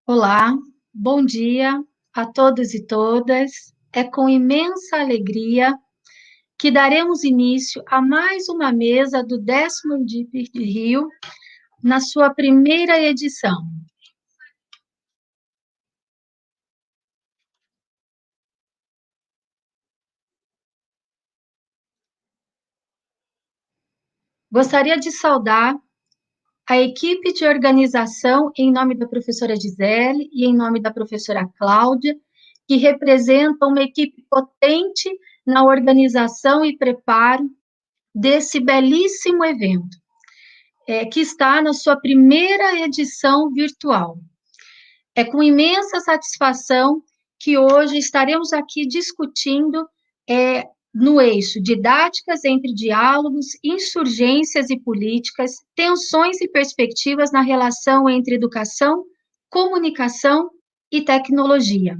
Olá, bom dia a todos e todas. É com imensa alegria que daremos início a mais uma mesa do 10º DIP de Rio, na sua primeira edição. Gostaria de saudar a equipe de organização em nome da professora Gisele e em nome da professora Cláudia, que representam uma equipe potente na organização e preparo desse belíssimo evento. Que está na sua primeira edição virtual. É com imensa satisfação que hoje estaremos aqui discutindo no eixo didáticas entre diálogos, insurgências e políticas, tensões e perspectivas na relação entre educação, comunicação e tecnologia.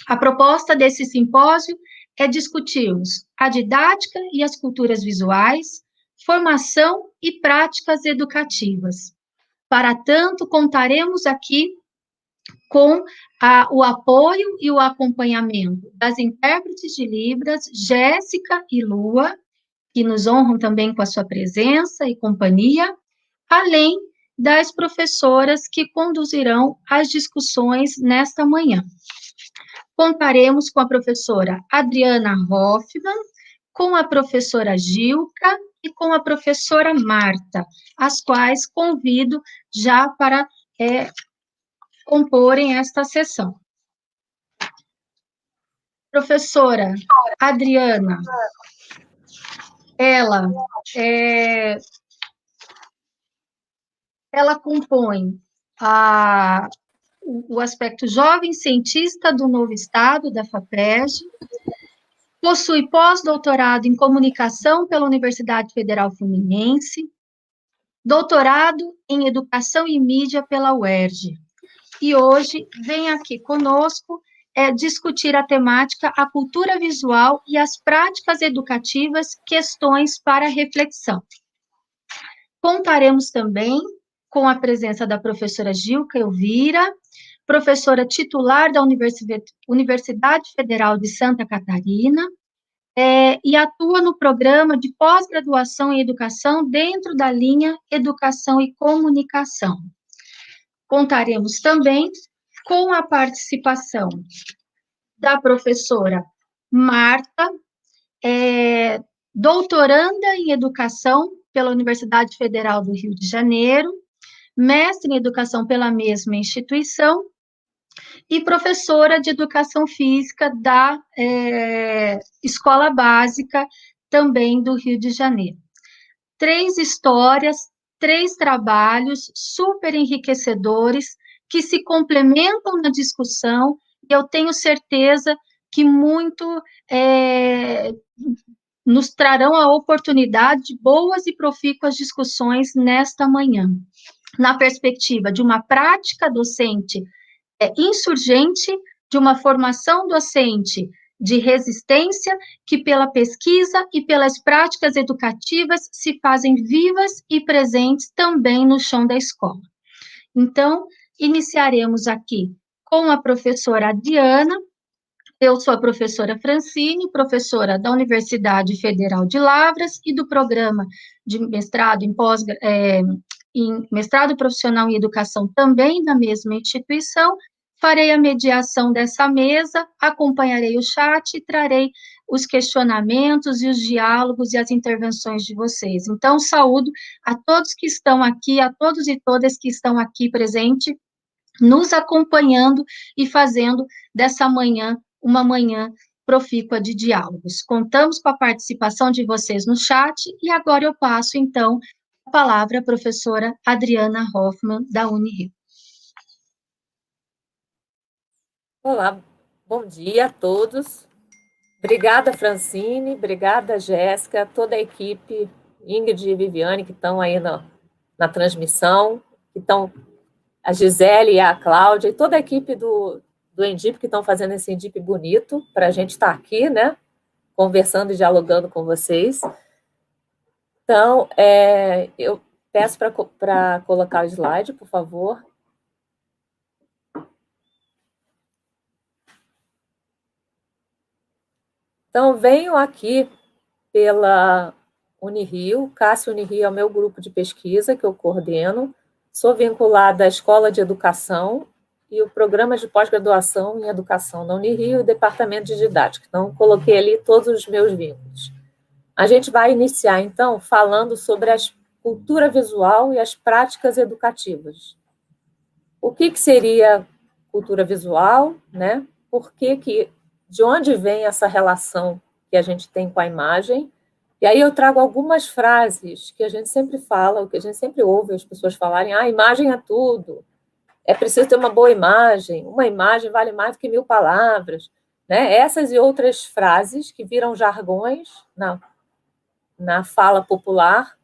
A proposta desse simpósio é discutirmos a didática e as culturas visuais, formação e práticas educativas. Para tanto, contaremos aqui com o apoio e o acompanhamento das intérpretes de Libras, Jéssica e Lua, que nos honram também com a sua presença e companhia, além das professoras que conduzirão as discussões nesta manhã. Contaremos com a professora Adriana Hoffmann, com a professora Gilca e com a professora Marta, as quais convido já para comporem esta sessão. Professora Adriana, ela compõe o aspecto jovem cientista do novo estado, da FAPERJ, possui pós-doutorado em comunicação pela Universidade Federal Fluminense, doutorado em educação e mídia pela UERJ. E hoje vem aqui conosco discutir a temática a cultura visual e as práticas educativas, questões para reflexão. Contaremos também com a presença da professora Gilca Elvira, professora titular da Universidade Federal de Santa Catarina, e atua no programa de pós-graduação em educação dentro da linha Educação e Comunicação. Contaremos também com a participação da professora Marta, doutoranda em Educação pela Universidade Federal do Rio de Janeiro, mestre em Educação pela mesma instituição, e professora de Educação Física da Escola Básica, também do Rio de Janeiro. 3 histórias, 3 trabalhos super enriquecedores, que se complementam na discussão, e eu tenho certeza que muito nos trarão a oportunidade de boas e profícuas discussões nesta manhã, na perspectiva de uma prática docente insurgente, de uma formação docente de resistência, que pela pesquisa e pelas práticas educativas se fazem vivas e presentes também no chão da escola. Então, iniciaremos aqui com a professora Adriana. Eu sou a professora Francine, professora da Universidade Federal de Lavras e do programa de mestrado em mestrado profissional em educação também da mesma instituição. Farei a mediação dessa mesa, acompanharei o chat e trarei os questionamentos e os diálogos e as intervenções de vocês. Então, saúdo a todos que estão aqui, a todos e todas que estão aqui presentes, nos acompanhando e fazendo dessa manhã uma manhã profícua de diálogos. Contamos com a participação de vocês no chat, e agora eu passo, então, a palavra à professora Adriana Hoffmann, da Unirio. Olá, bom dia a todos. Obrigada, Francine, obrigada, Jéssica, toda a equipe, Ingrid e Viviane, que estão aí na transmissão, que estão, a Gisele e a Cláudia, e toda a equipe do Endip, que estão fazendo esse Endip bonito, para a gente estar aqui, né, conversando e dialogando com vocês. Então, eu peço para colocar o slide, por favor. Então, venho aqui pela Unirio, Cássio Unirio é o meu grupo de pesquisa que eu coordeno, sou vinculada à Escola de Educação e o Programa de Pós-Graduação em Educação da Unirio e o Departamento de Didática. Então, coloquei ali todos os meus vínculos. A gente vai iniciar, então, falando sobre a cultura visual e as práticas educativas. O que seria cultura visual, né? De onde vem essa relação que a gente tem com a imagem? E aí eu trago algumas frases que a gente sempre fala, o que a gente sempre ouve as pessoas falarem: a imagem é tudo, é preciso ter uma boa imagem, uma imagem vale mais do que 1000 palavras, né? Essas e outras frases que viram jargões na fala popular,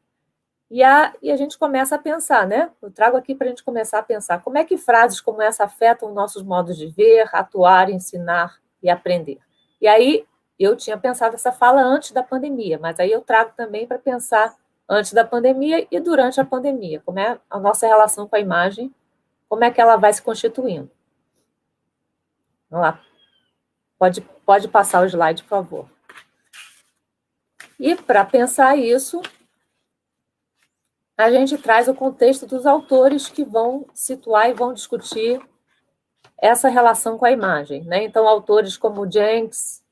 e a gente começa a pensar, né? Eu trago aqui para a gente começar a pensar como é que frases como essa afetam nossos modos de ver, atuar, ensinar e aprender. E aí eu tinha pensado essa fala antes da pandemia, mas aí eu trago também para pensar antes da pandemia e durante a pandemia, como é a nossa relação com a imagem, como é que ela vai se constituindo. Vamos lá. Pode passar o slide, por favor. E para pensar isso, a gente traz o contexto dos autores que vão situar e vão discutir essa relação com a imagem, né? Então, autores como Jenks,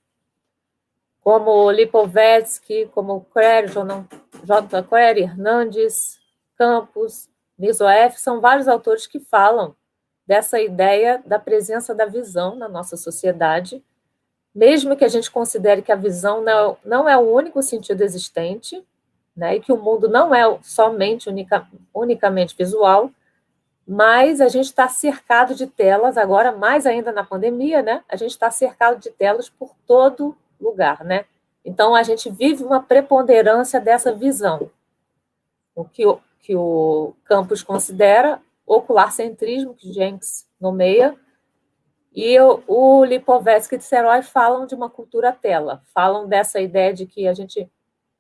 como Lipovetsky, como J. Query, Hernandes, Campos, Mizoef, são vários autores que falam dessa ideia da presença da visão na nossa sociedade, mesmo que a gente considere que a visão não é o único sentido existente, né, e que o mundo não é somente unicamente visual, mas a gente está cercado de telas, agora mais ainda na pandemia, né, a gente está cercado de telas por todo lugar, né? Então, a gente vive uma preponderância dessa visão, o que o Campos considera ocular-centrismo, que Jenks nomeia, e o Lipovetsky e Tseroy falam de uma cultura tela, falam dessa ideia de que a gente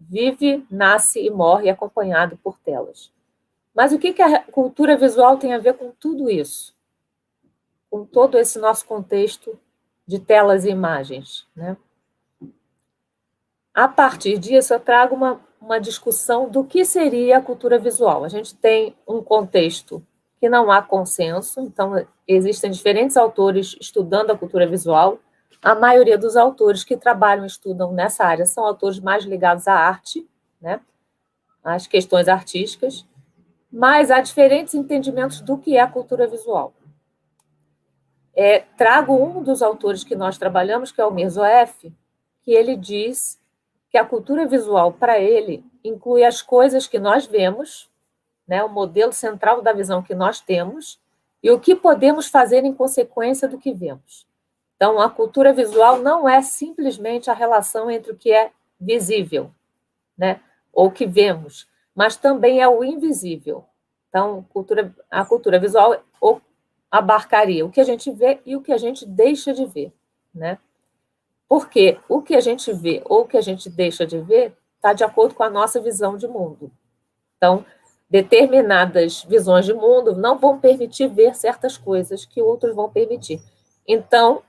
vive, nasce e morre acompanhado por telas. Mas o que a cultura visual tem a ver com tudo isso? Com todo esse nosso contexto de telas e imagens, né? A partir disso, eu trago uma discussão do que seria a cultura visual. A gente tem um contexto que não há consenso, então existem diferentes autores estudando a cultura visual. A maioria dos autores que trabalham e estudam nessa área são autores mais ligados à arte, né, às questões artísticas, mas há diferentes entendimentos do que é a cultura visual. Trago um dos autores que nós trabalhamos, que é o Mirzoeff, que ele diz que a cultura visual, para ele, inclui as coisas que nós vemos, né, o modelo central da visão que nós temos, e o que podemos fazer em consequência do que vemos. Então, a cultura visual não é simplesmente a relação entre o que é visível, né, ou que vemos, mas também é o invisível. Então, a cultura visual abarcaria o que a gente vê e o que a gente deixa de ver, né? Porque o que a gente vê ou o que a gente deixa de ver está de acordo com a nossa visão de mundo. Então, determinadas visões de mundo não vão permitir ver certas coisas que outros vão permitir. Então,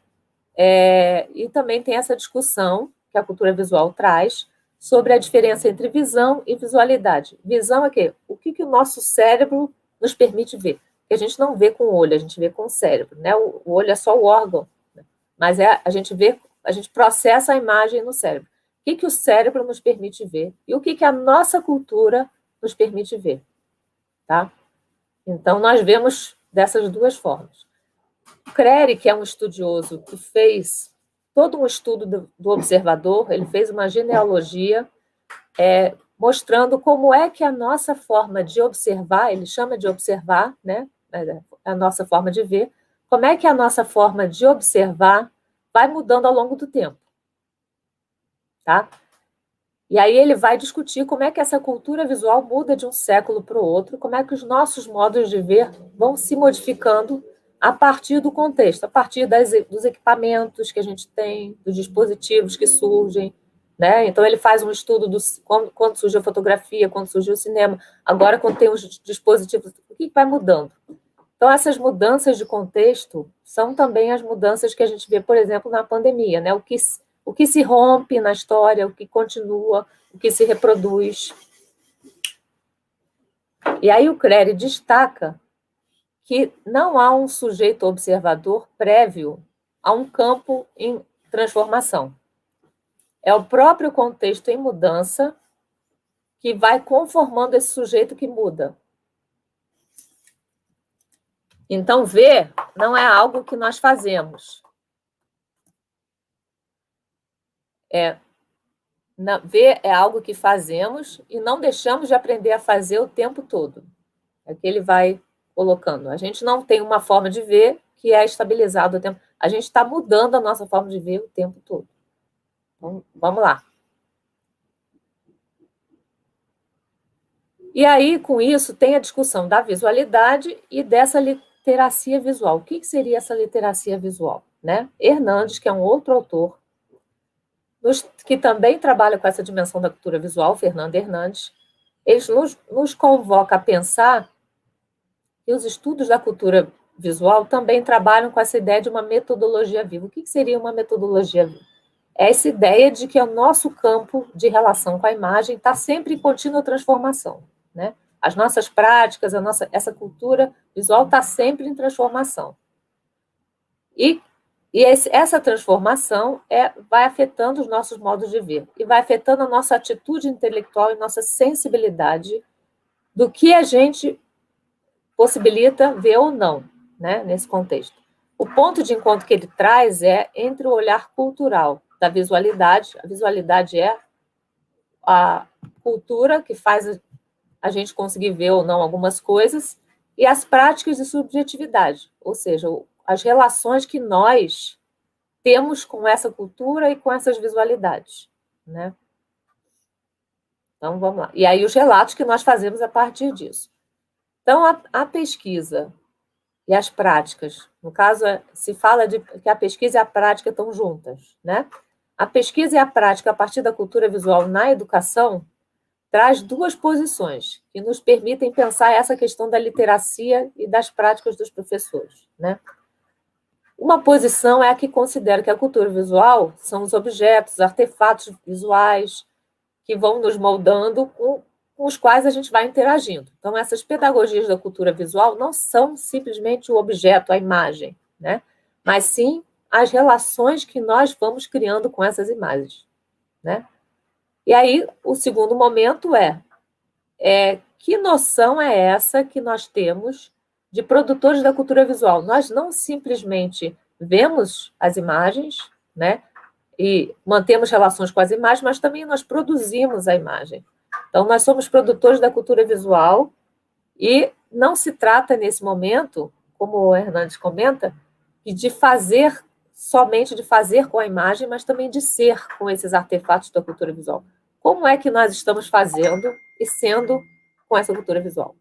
e também tem essa discussão que a cultura visual traz sobre a diferença entre visão e visualidade. Visão é quê? O que o nosso cérebro nos permite ver. Que a gente não vê com o olho, a gente vê com o cérebro, né? O olho é só o órgão, né? Mas a gente processa a imagem no cérebro. O que o cérebro nos permite ver e o que a nossa cultura nos permite ver, tá? Então, nós vemos dessas duas formas. O Crary, que é um estudioso que fez todo um estudo do observador, ele fez uma genealogia mostrando como é que a nossa forma de observar, ele chama de observar, né? A nossa forma de ver, como é que a nossa forma de observar vai mudando ao longo do tempo, tá? E aí ele vai discutir como é que essa cultura visual muda de um século para o outro, como é que os nossos modos de ver vão se modificando a partir do contexto, a partir dos equipamentos que a gente tem, dos dispositivos que surgem, né? Então ele faz um estudo quando surgiu a fotografia, quando surgiu o cinema, agora quando tem os dispositivos, o que vai mudando? Então essas mudanças de contexto são também as mudanças que a gente vê, por exemplo, na pandemia, né? O o que se rompe na história, o que continua, o que se reproduz. E aí o Crere destaca que não há um sujeito observador prévio a um campo em transformação. É o próprio contexto em mudança que vai conformando esse sujeito que muda. Então, ver não é algo que nós fazemos. Ver é algo que fazemos e não deixamos de aprender a fazer o tempo todo. É que ele vai colocando. A gente não tem uma forma de ver que é estabilizada o tempo. A gente está mudando a nossa forma de ver o tempo todo. Então, vamos lá. E aí, com isso, tem a discussão da visualidade e dessa literacia visual. O que seria essa literacia visual? Né? Hernandes, que é um outro autor, que também trabalha com essa dimensão da cultura visual, Fernando Hernandes, ele nos convoca a pensar que os estudos da cultura visual também trabalham com essa ideia de uma metodologia viva. O que seria uma metodologia viva? É essa ideia de que o nosso campo de relação com a imagem está sempre em contínua transformação. Né? As nossas práticas, essa cultura visual está sempre em transformação. E essa transformação vai afetando os nossos modos de ver e vai afetando a nossa atitude intelectual e nossa sensibilidade do que a gente possibilita ver ou não, né, nesse contexto. O ponto de encontro que ele traz é entre o olhar cultural da visualidade. A visualidade é a cultura que faz a gente conseguir ver ou não algumas coisas, e as práticas de subjetividade, ou seja, as relações que nós temos com essa cultura e com essas visualidades, né? Então, vamos lá. E aí os relatos que nós fazemos a partir disso. Então, a pesquisa e as práticas, no caso, se fala de que a pesquisa e a prática estão juntas, né? A pesquisa e a prática a partir da cultura visual na educação traz duas posições que nos permitem pensar essa questão da literacia e das práticas dos professores, né? Uma posição é a que considera que a cultura visual são os objetos, os artefatos visuais que vão nos moldando, com os quais a gente vai interagindo. Então, essas pedagogias da cultura visual não são simplesmente o objeto, a imagem, né? Mas sim as relações que nós vamos criando com essas imagens, né? E aí, o segundo momento que noção é essa que nós temos de produtores da cultura visual? Nós não simplesmente vemos as imagens, né, e mantemos relações com as imagens, mas também nós produzimos a imagem. Então, nós somos produtores da cultura visual e não se trata, nesse momento, como o Hernandes comenta, de fazer somente de fazer com a imagem, mas também de ser com esses artefatos da cultura visual. Como é que nós estamos fazendo e sendo com essa cultura visual,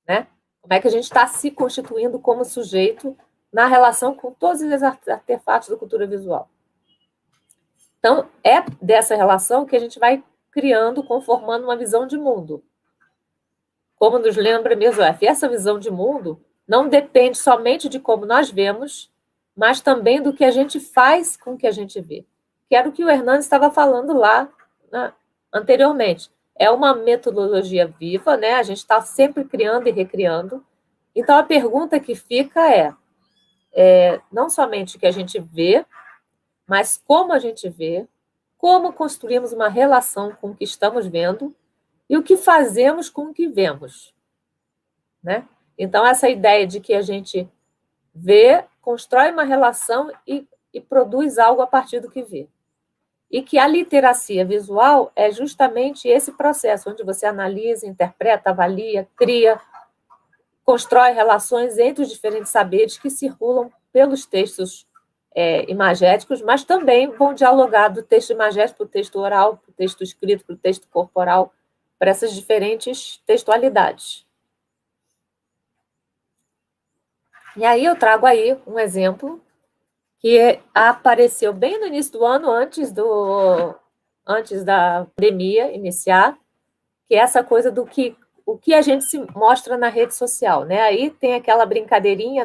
né? Como é que a gente está se constituindo como sujeito na relação com todos os artefatos da cultura visual? Então, é dessa relação que a gente vai criando, conformando uma visão de mundo. Como nos lembra Mesoef, essa visão de mundo não depende somente de como nós vemos, mas também do que a gente faz com o que a gente vê. Que era o que o Hernandes estava falando lá, né, anteriormente. É uma metodologia viva, né? A gente está sempre criando e recriando. Então, a pergunta que fica não somente o que a gente vê, mas como a gente vê, como construímos uma relação com o que estamos vendo e o que fazemos com o que vemos, né? Então, essa ideia de que a gente vê, constrói uma relação e produz algo a partir do que vê. E que a literacia visual é justamente esse processo, onde você analisa, interpreta, avalia, cria, constrói relações entre os diferentes saberes que circulam pelos textos imagéticos, mas também vão dialogar do texto imagético para o texto oral, para o texto escrito, para o texto corporal, para essas diferentes textualidades. E aí eu trago aí um exemplo que apareceu bem no início do ano, antes da pandemia iniciar, que é essa coisa do o que a gente se mostra na rede social, né? Aí tem aquela brincadeirinha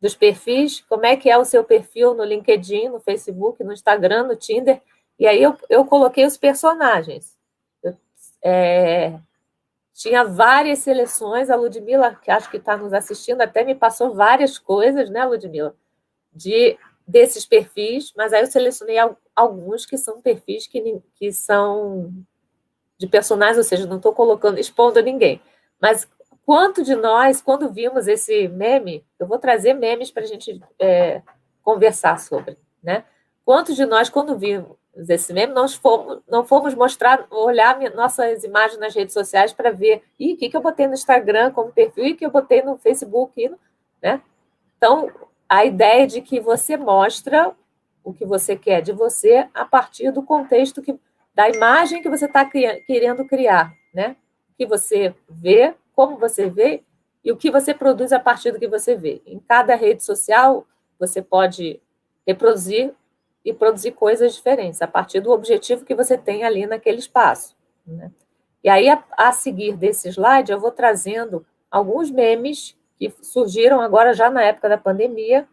dos perfis, como é que é o seu perfil no LinkedIn, no Facebook, no Instagram, no Tinder, e aí eu coloquei os personagens. Tinha várias seleções, a Ludmila, que acho que está nos assistindo, até me passou várias coisas, né, Ludmila, desses perfis, mas aí eu selecionei alguns que são perfis que são de personagens, ou seja, não estou expondo ninguém. Mas quanto de nós, quando vimos esse meme, eu vou trazer memes para a gente conversar sobre, né? Quantos de nós, quando vimos esse meme, não fomos olhar nossas imagens nas redes sociais para ver o que eu botei no Instagram como perfil e o que eu botei no Facebook, né? Então, a ideia de que você mostra o que você quer de você a partir do contexto da imagem que você está querendo criar, né? O que você vê, como você vê e o que você produz a partir do que você vê. Em cada rede social, você pode reproduzir e produzir coisas diferentes a partir do objetivo que você tem ali naquele espaço, né? E aí, a seguir desse slide, eu vou trazendo alguns memes que surgiram agora já na época da pandemia,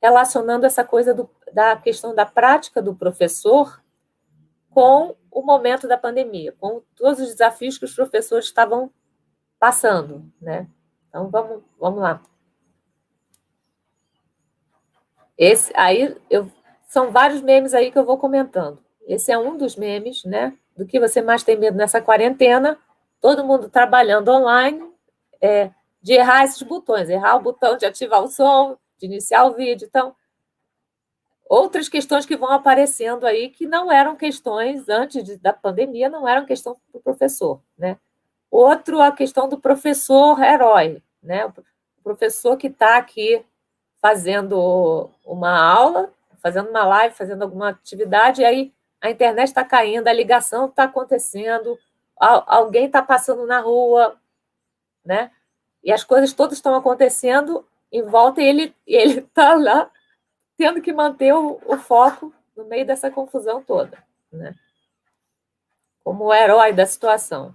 relacionando essa coisa da questão da prática do professor com o momento da pandemia, com todos os desafios que os professores estavam passando, né? Então, vamos lá. São vários memes aí que eu vou comentando. Esse é um dos memes, né? Do que você mais tem medo nessa quarentena, todo mundo trabalhando online, de errar esses botões, errar o botão de ativar o som, de iniciar o vídeo. Então, outras questões que vão aparecendo aí que não eram questões antes da pandemia, não eram questão do professor, né? Outro, a questão do professor herói, né? O professor que está aqui fazendo uma aula, fazendo uma live, fazendo alguma atividade, e aí a internet está caindo, a ligação está acontecendo, alguém está passando na rua, né? E as coisas todas estão acontecendo em volta e ele está lá tendo que manter o foco no meio dessa confusão toda, né? Como o herói da situação.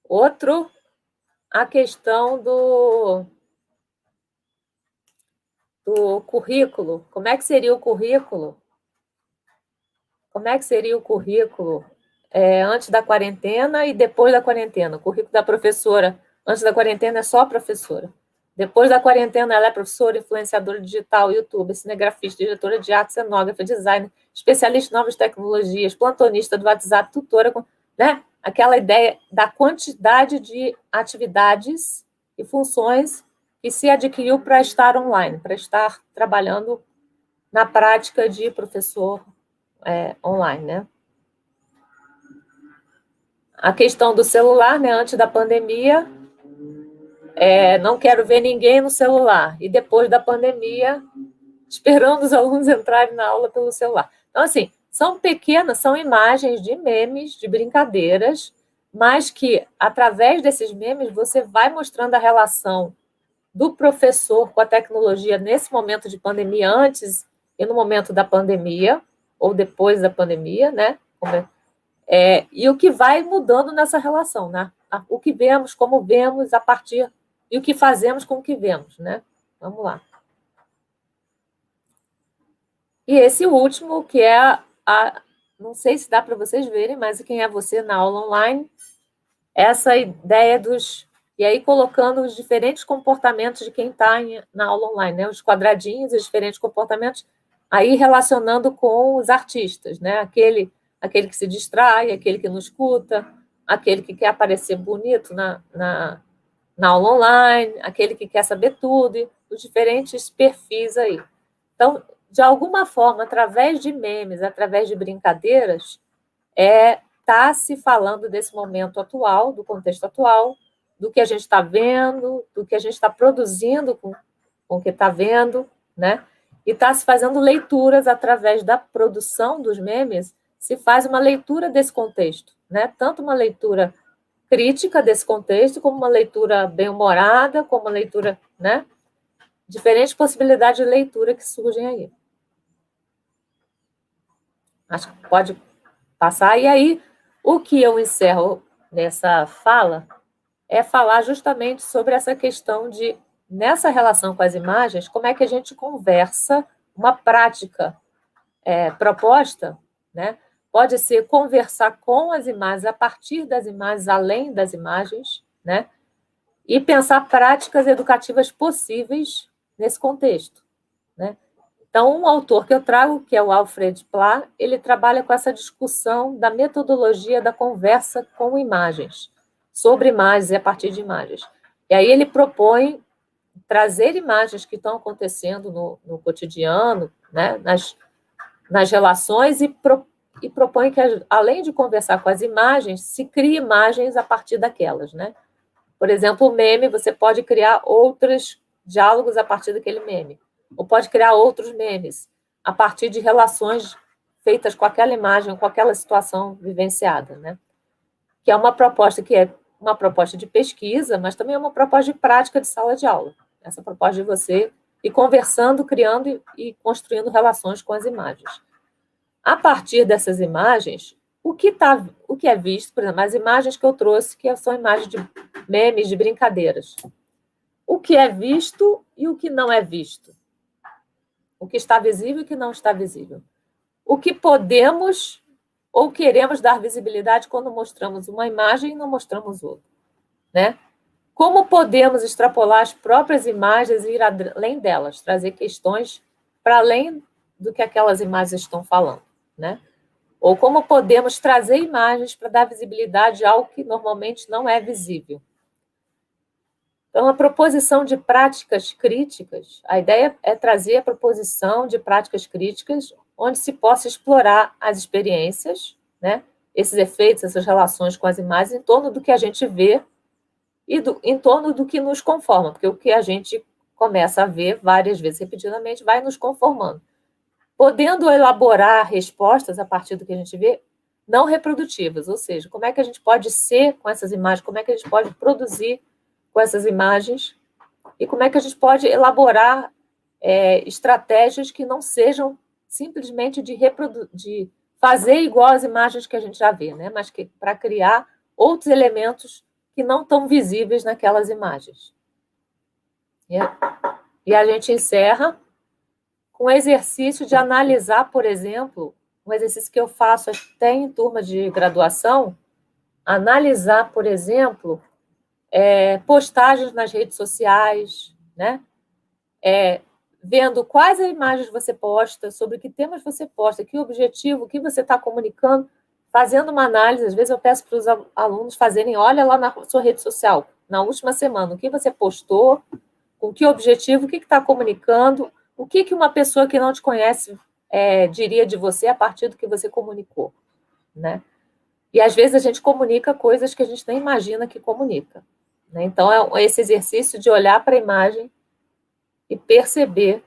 Outro, a questão do currículo. Como é que seria o currículo? Como é que seria o currículo antes da quarentena e depois da quarentena? O currículo da professora antes da quarentena é só professora. Depois da quarentena, ela é professora, influenciadora digital, youtuber, cinegrafista, diretora de arte, cenógrafa, designer, especialista em novas tecnologias, plantonista do WhatsApp, tutora, né? Aquela ideia da quantidade de atividades e funções que se adquiriu para estar online, para estar trabalhando na prática de professor online, né? A questão do celular, né? Antes da pandemia, não quero ver ninguém no celular. E depois da pandemia, esperando os alunos entrarem na aula pelo celular. Então, assim, são imagens de memes, de brincadeiras, mas que, através desses memes, você vai mostrando a relação do professor com a tecnologia nesse momento de pandemia, antes e no momento da pandemia, ou depois da pandemia, né? E o que vai mudando nessa relação, né? O que vemos, como vemos, a partir e o que fazemos com o que vemos, né? Vamos lá. E esse último, que é não sei se dá para vocês verem, mas quem é você na aula online, essa ideia e aí colocando os diferentes comportamentos de quem está na aula online, né? Os quadradinhos, os diferentes comportamentos, aí relacionando com os artistas, né? Aquele que se distrai, aquele que não escuta, aquele que quer aparecer bonito na aula online, aquele que quer saber tudo, os diferentes perfis aí. Então, de alguma forma, através de memes, através de brincadeiras, está se falando desse momento atual, do contexto atual, do que a gente está vendo, do que a gente está produzindo com o que está vendo, né? E está se fazendo leituras através da produção dos memes, se faz uma leitura desse contexto, né? Tanto uma leitura crítica desse contexto, como uma leitura bem-humorada, como uma leitura, né? Diferentes possibilidades de leitura que surgem aí. Acho que pode passar. E aí, o que eu encerro nessa fala é falar justamente sobre essa questão de nessa relação com as imagens, como é que a gente conversa uma prática proposta, né? Pode ser conversar com as imagens, a partir das imagens, além das imagens, né? E pensar práticas educativas possíveis nesse contexto, né? Então, um autor que eu trago, que é o Alfred Pla, ele trabalha com essa discussão da metodologia da conversa com imagens, sobre imagens e a partir de imagens. E aí ele propõe trazer imagens que estão acontecendo no cotidiano, né, nas relações, e propõe que, além de conversar com as imagens, se crie imagens a partir daquelas, né? Por exemplo, o meme, você pode criar outros diálogos a partir daquele meme, ou pode criar outros memes a partir de relações feitas com aquela imagem, com aquela situação vivenciada, né? Que é uma proposta de pesquisa, mas também é uma proposta de prática de sala de aula. Essa proposta de você ir conversando, criando e construindo relações com as imagens. A partir dessas imagens, o que é visto, por exemplo, as imagens que eu trouxe, que são imagens de memes, de brincadeiras. O que é visto e o que não é visto. O que está visível e o que não está visível. O que podemos ou queremos dar visibilidade quando mostramos uma imagem e não mostramos outra, né? Como podemos extrapolar as próprias imagens e ir além delas, trazer questões para além do que aquelas imagens estão falando, né? Ou como podemos trazer imagens para dar visibilidade a algo que normalmente não é visível. Então, a proposição de práticas críticas, a ideia é trazer a proposição de práticas críticas onde se possa explorar as experiências, né? Esses efeitos, essas relações com as imagens em torno do que a gente vê e em torno do que nos conforma, porque o que a gente começa a ver várias vezes repetidamente vai nos conformando. Podendo elaborar respostas a partir do que a gente vê, não reprodutivas, ou seja, como é que a gente pode ser com essas imagens, como é que a gente pode produzir com essas imagens e como é que a gente pode elaborar estratégias que não sejam simplesmente de fazer igual às imagens que a gente já vê, né? Mas que para criar outros elementos que não estão visíveis naquelas imagens. E a gente encerra com o exercício de analisar, por exemplo, um exercício que eu faço até em turma de graduação, analisar, por exemplo, postagens nas redes sociais, né? Vendo quais imagens você posta, sobre que temas você posta, que objetivo, o que você está comunicando, fazendo uma análise. Às vezes eu peço para os alunos fazerem, olha lá na sua rede social, na última semana, o que você postou, com que objetivo, o que está comunicando, o que uma pessoa que não te conhece diria de você a partir do que você comunicou, né? E às vezes a gente comunica coisas que a gente nem imagina que comunica, né? Então é esse exercício de olhar para a imagem e perceber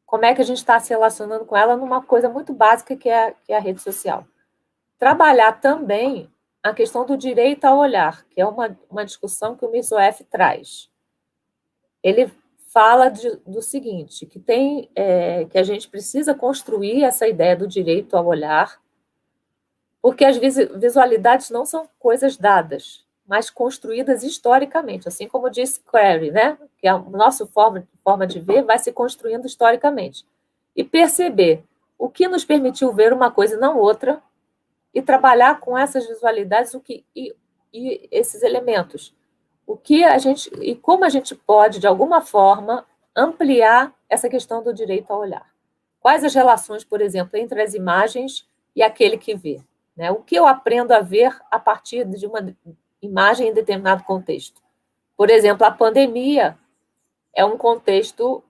como é que a gente está se relacionando com ela numa coisa muito básica que é a rede social. Trabalhar também a questão do direito ao olhar, que é uma discussão que o Mizoef traz. Ele fala do seguinte, que a gente precisa construir essa ideia do direito ao olhar, porque as visualidades não são coisas dadas, mas construídas historicamente, assim como disse Query, né? Que a nossa forma de ver vai se construindo historicamente. E perceber o que nos permitiu ver uma coisa e não outra, e trabalhar com essas visualidades e esses elementos. E como a gente pode, de alguma forma, ampliar essa questão do direito ao olhar. Quais as relações, por exemplo, entre as imagens e aquele que vê? Né? O que eu aprendo a ver a partir de uma imagem em determinado contexto? Por exemplo, a pandemia é um contexto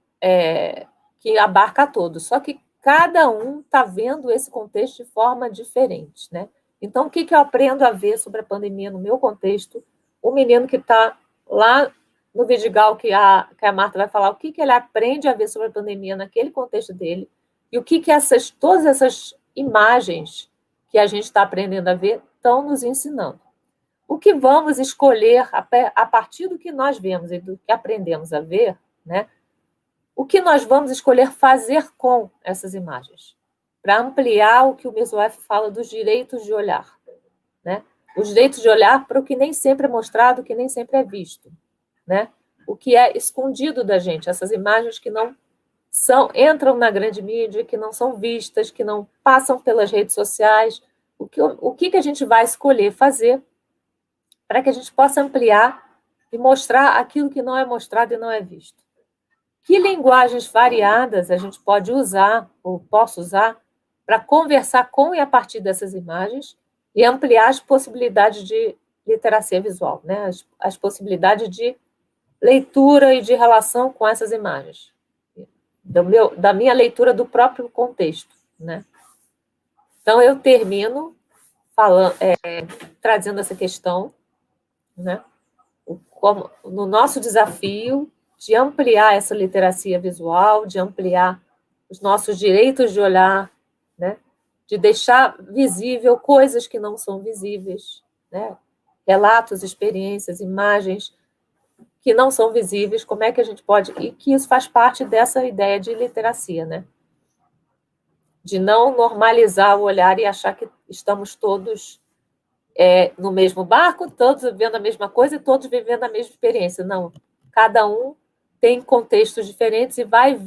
que abarca todos, só que cada um está vendo esse contexto de forma diferente, né? Então, o que eu aprendo a ver sobre a pandemia no meu contexto? O menino que está lá no Vidigal, que a Marta vai falar, o que ele aprende a ver sobre a pandemia naquele contexto dele, e o que todas essas imagens que a gente está aprendendo a ver estão nos ensinando. O que vamos escolher a partir do que nós vemos e do que aprendemos a ver, né? O que nós vamos escolher fazer com essas imagens? Para ampliar o que o Mizoef fala dos direitos de olhar, né? Os direitos de olhar para o que nem sempre é mostrado, o que nem sempre é visto, né? o que é escondido da gente, essas imagens que não entram na grande mídia, que não são vistas, que não passam pelas redes sociais. O que a gente vai escolher fazer para que a gente possa ampliar e mostrar aquilo que não é mostrado e não é visto. Que linguagens variadas a gente pode usar, ou posso usar, para conversar com e a partir dessas imagens e ampliar as possibilidades de literacia visual, né? As possibilidades de leitura e de relação com essas imagens, da minha leitura do próprio contexto, né? Então, eu termino trazendo essa questão, né? No nosso desafio de ampliar essa literacia visual, de ampliar os nossos direitos de olhar, né? De deixar visível coisas que não são visíveis, né? Relatos, experiências, imagens que não são visíveis, como é que a gente pode... E que isso faz parte dessa ideia de literacia, né? De não normalizar o olhar e achar que estamos todos no mesmo barco, todos vivendo a mesma coisa e todos vivendo a mesma experiência. Não, cada um tem contextos diferentes e vai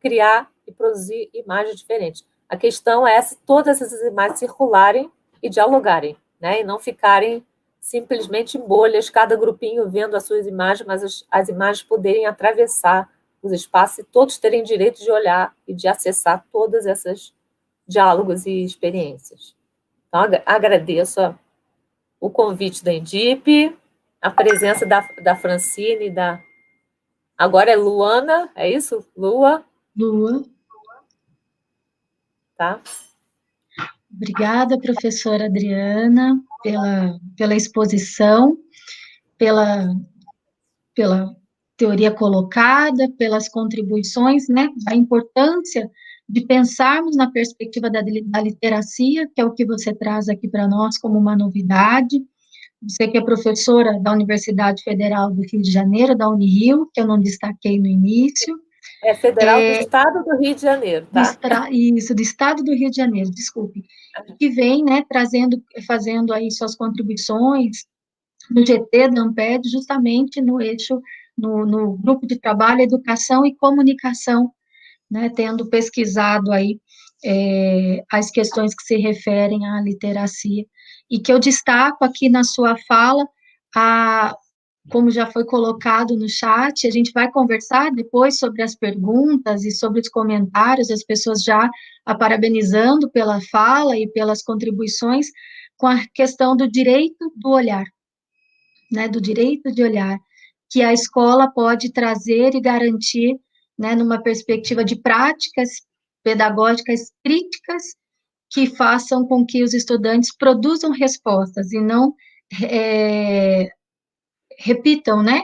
criar e produzir imagens diferentes. A questão é se todas essas imagens circularem e dialogarem, né? E não ficarem simplesmente em bolhas, cada grupinho vendo as suas imagens, mas as imagens poderem atravessar os espaços e todos terem direito de olhar e de acessar todas essas diálogos e experiências. Então, agradeço o convite da Indip, a presença da Francine, agora é Luana, é isso? Lua? Lua. Tá. Obrigada, professora Adriana, pela exposição, pela teoria colocada, pelas contribuições, né, a importância de pensarmos na perspectiva da literacia, que é o que você traz aqui para nós como uma novidade. Você que é professora da Universidade Federal do Rio de Janeiro, da Unirio, que eu não destaquei no início. É Federal do Estado do Rio de Janeiro, tá? Isso, do Estado do Rio de Janeiro, desculpe. Que vem, né, fazendo aí suas contribuições no GT da Amped, justamente no eixo, no grupo de trabalho Educação e Comunicação, né, tendo pesquisado aí as questões que se referem à literacia, e que eu destaco aqui na sua fala, como já foi colocado no chat, a gente vai conversar depois sobre as perguntas e sobre os comentários, as pessoas já a parabenizando pela fala e pelas contribuições, com a questão do direito do olhar, né, do direito de olhar, que a escola pode trazer e garantir, né, numa perspectiva de práticas pedagógicas críticas que façam com que os estudantes produzam respostas e não repitam, né,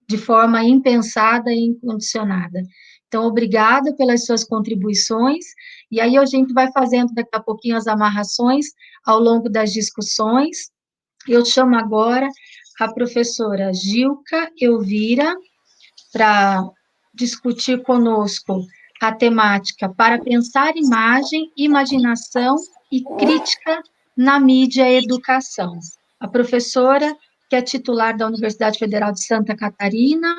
de forma impensada e incondicionada. Então, obrigada pelas suas contribuições, e aí a gente vai fazendo daqui a pouquinho as amarrações ao longo das discussões. Eu chamo agora a professora Gilca Elvira para discutir conosco a temática para pensar imagem, imaginação e crítica na mídia e educação. A professora, que é titular da Universidade Federal de Santa Catarina,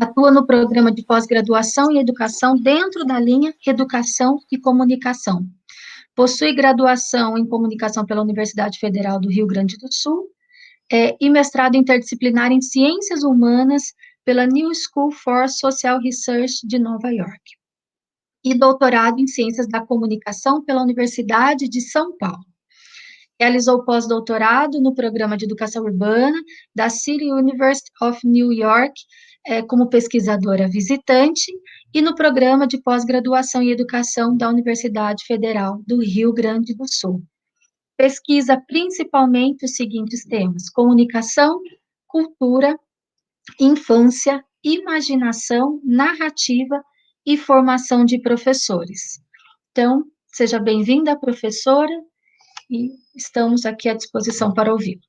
atua no programa de pós-graduação em educação dentro da linha Educação e Comunicação. Possui graduação em comunicação pela Universidade Federal do Rio Grande do Sul e mestrado interdisciplinar em ciências humanas pela New School for Social Research de Nova York. E doutorado em ciências da comunicação pela Universidade de São Paulo. Realizou pós-doutorado no programa de educação urbana da City University of New York, como pesquisadora visitante, e no programa de pós-graduação em educação da Universidade Federal do Rio Grande do Sul. Pesquisa principalmente os seguintes temas: comunicação, cultura, infância, imaginação, narrativa e formação de professores. Então, seja bem-vinda, professora, e estamos aqui à disposição para ouvir.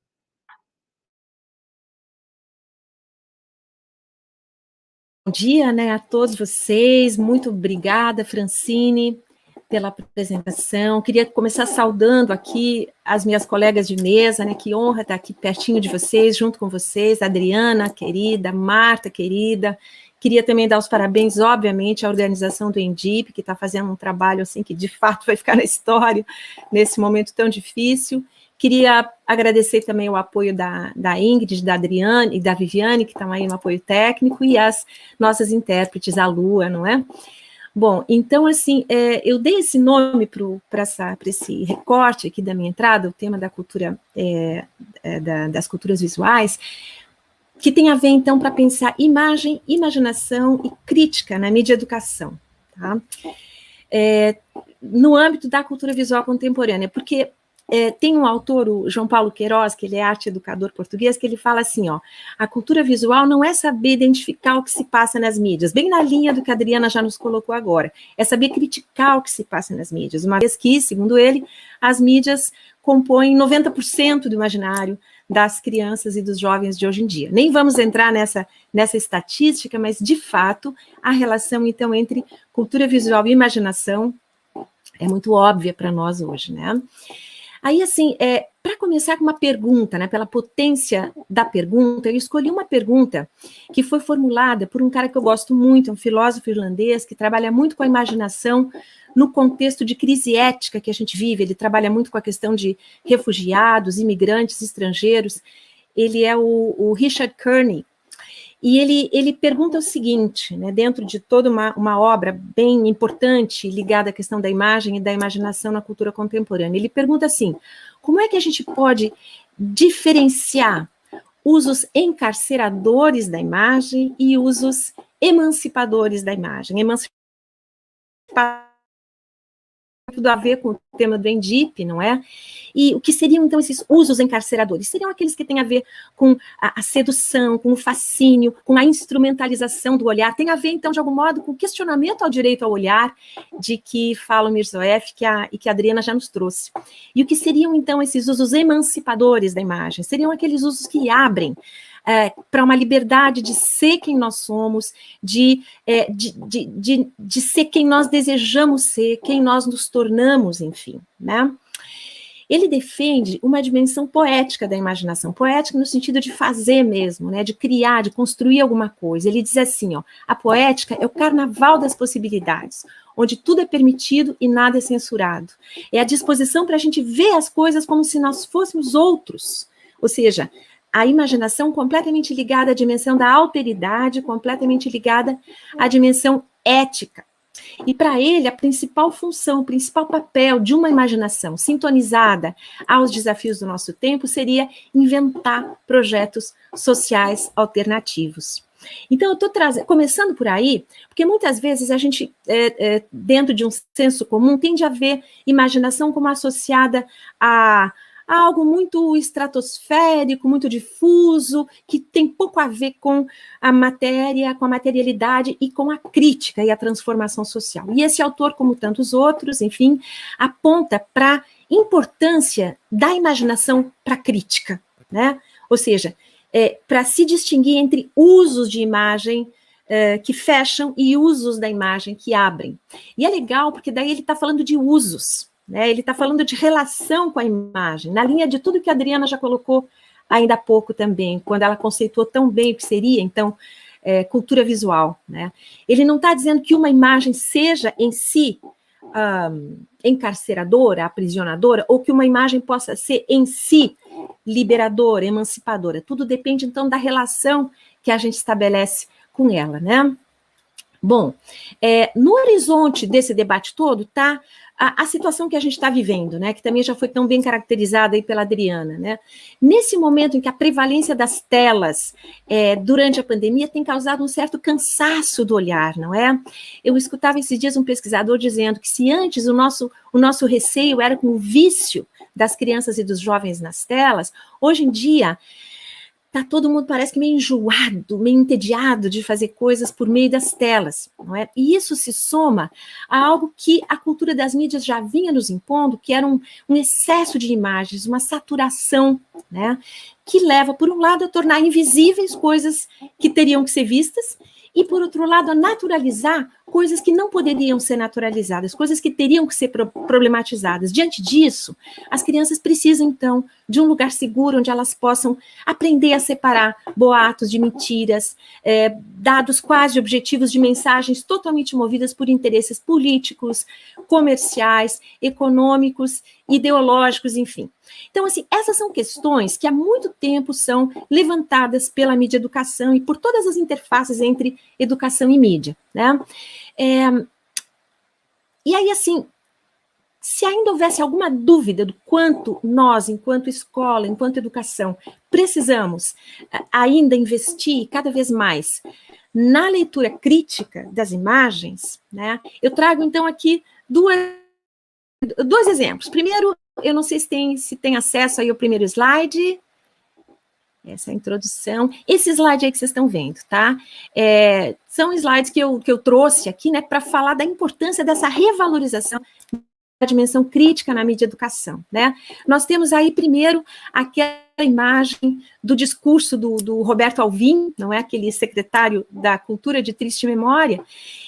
Bom dia, né, a todos vocês. Muito obrigada, Francine. pela apresentação. Queria começar saudando aqui as minhas colegas de mesa, né? Que honra estar aqui pertinho de vocês, junto com vocês, Adriana, querida, Marta, querida. Queria também dar os parabéns, obviamente, à organização do ENDIP, que está fazendo um trabalho assim que, de fato, vai ficar na história nesse momento tão difícil. Queria agradecer também o apoio da Ingrid, da Adriana e da Viviane, que estão aí no apoio técnico, e as nossas intérpretes, a Lua, não é? Bom, então, assim, eu dei esse nome para esse recorte aqui da minha entrada, o tema da cultura, das culturas visuais, que tem a ver, então, para pensar imagem, imaginação e crítica na mídia educação, tá? No âmbito da cultura visual contemporânea, porque tem um autor, o João Paulo Queiroz, que ele é arte educador português, que ele fala assim, ó, a cultura visual não é saber identificar o que se passa nas mídias, bem na linha do que a Adriana já nos colocou agora, é saber criticar o que se passa nas mídias, uma vez que, segundo ele, as mídias compõem 90% do imaginário das crianças e dos jovens de hoje em dia. Nem vamos entrar nessa estatística, mas, de fato, a relação, então, entre cultura visual e imaginação é muito óbvia para nós hoje, né? Aí, assim, para começar com uma pergunta, né, pela potência da pergunta, eu escolhi uma pergunta que foi formulada por um cara que eu gosto muito, um filósofo irlandês, que trabalha muito com a imaginação no contexto de crise ética que a gente vive. Ele trabalha muito com a questão de refugiados, imigrantes, estrangeiros. Ele é o Richard Kearney. E ele pergunta o seguinte, né, dentro de toda uma obra bem importante ligada à questão da imagem e da imaginação na cultura contemporânea, ele pergunta assim, como é que a gente pode diferenciar usos encarceradores da imagem e usos emancipadores da imagem? Tudo a ver com o tema do ENDIP, não é? E o que seriam, então, esses usos encarceradores? Seriam aqueles que têm a ver com a sedução, com o fascínio, com a instrumentalização do olhar, tem a ver, então, de algum modo, com o questionamento ao direito ao olhar, de que fala o Mirzoeff e que a Adriana já nos trouxe. E o que seriam, então, esses usos emancipadores da imagem? Seriam aqueles usos que abrem para uma liberdade de ser quem nós somos, de ser quem nós desejamos ser, quem nós nos tornamos, enfim, né? Ele defende uma dimensão poética da imaginação, poética no sentido de fazer mesmo, né, de criar, de construir alguma coisa. Ele diz assim, ó, a poética é o carnaval das possibilidades, onde tudo é permitido e nada é censurado. É a disposição para a gente ver as coisas como se nós fôssemos outros, ou seja, a imaginação completamente ligada à dimensão da alteridade, completamente ligada à dimensão ética. E para ele, a principal função, o principal papel de uma imaginação sintonizada aos desafios do nosso tempo seria inventar projetos sociais alternativos. Então, eu estou começando por aí, porque muitas vezes a gente, dentro de um senso comum, tende a ver imaginação como associada a algo muito estratosférico, muito difuso, que tem pouco a ver com a matéria, com a materialidade e com a crítica e a transformação social. E esse autor, como tantos outros, enfim, aponta para a importância da imaginação para a crítica, né? Ou seja, para se distinguir entre usos de imagem que fecham e usos da imagem que abrem. E é legal, porque daí ele está falando de usos, né? Ele está falando de relação com a imagem, na linha de tudo que a Adriana já colocou ainda há pouco também, quando ela conceituou tão bem o que seria, então, cultura visual, né? Ele não está dizendo que uma imagem seja em si encarceradora, aprisionadora, ou que uma imagem possa ser em si liberadora, emancipadora. Tudo depende, então, da relação que a gente estabelece com ela, né? Bom, no horizonte desse debate todo está a situação que a gente está vivendo, né, que também já foi tão bem caracterizada aí pela Adriana, né? Nesse momento em que a prevalência das telas durante a pandemia tem causado um certo cansaço do olhar, não é? Eu escutava esses dias um pesquisador dizendo que se antes o nosso receio era com o vício das crianças e dos jovens nas telas, hoje em dia tá todo mundo parece que meio enjoado, meio entediado de fazer coisas por meio das telas, não é? E isso se soma a algo que a cultura das mídias já vinha nos impondo, que era um excesso de imagens, uma saturação, né? Que leva, por um lado, a tornar invisíveis coisas que teriam que ser vistas, e, por outro lado, a naturalizar coisas que não poderiam ser naturalizadas, coisas que teriam que ser problematizadas. Diante disso, as crianças precisam, então, de um lugar seguro onde elas possam aprender a separar boatos de mentiras, dados quase objetivos de mensagens totalmente movidas por interesses políticos, comerciais, econômicos, ideológicos, enfim. Então, assim, essas são questões que há muito tempo são levantadas pela mídia educação e por todas as interfaces entre educação e mídia, né? E aí, assim, se ainda houvesse alguma dúvida do quanto nós, enquanto escola, enquanto educação, precisamos ainda investir cada vez mais na leitura crítica das imagens, né? Eu trago, então, aqui dois exemplos. Primeiro, eu não sei se tem acesso aí ao primeiro slide. Essa é a introdução. Esse slide aí que vocês estão vendo, tá? São slides que eu trouxe aqui, né, para falar da importância dessa revalorização da dimensão crítica na mídia educação, né? Nós temos aí, primeiro, aquela imagem do discurso do Roberto Alvim, não é? Aquele secretário da Cultura de triste memória,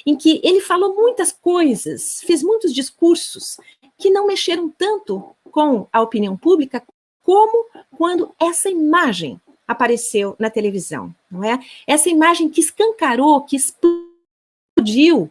em que ele falou muitas coisas, fez muitos discursos que não mexeram tanto com a opinião pública como quando essa imagem apareceu na televisão, não é? Essa imagem que escancarou, que explodiu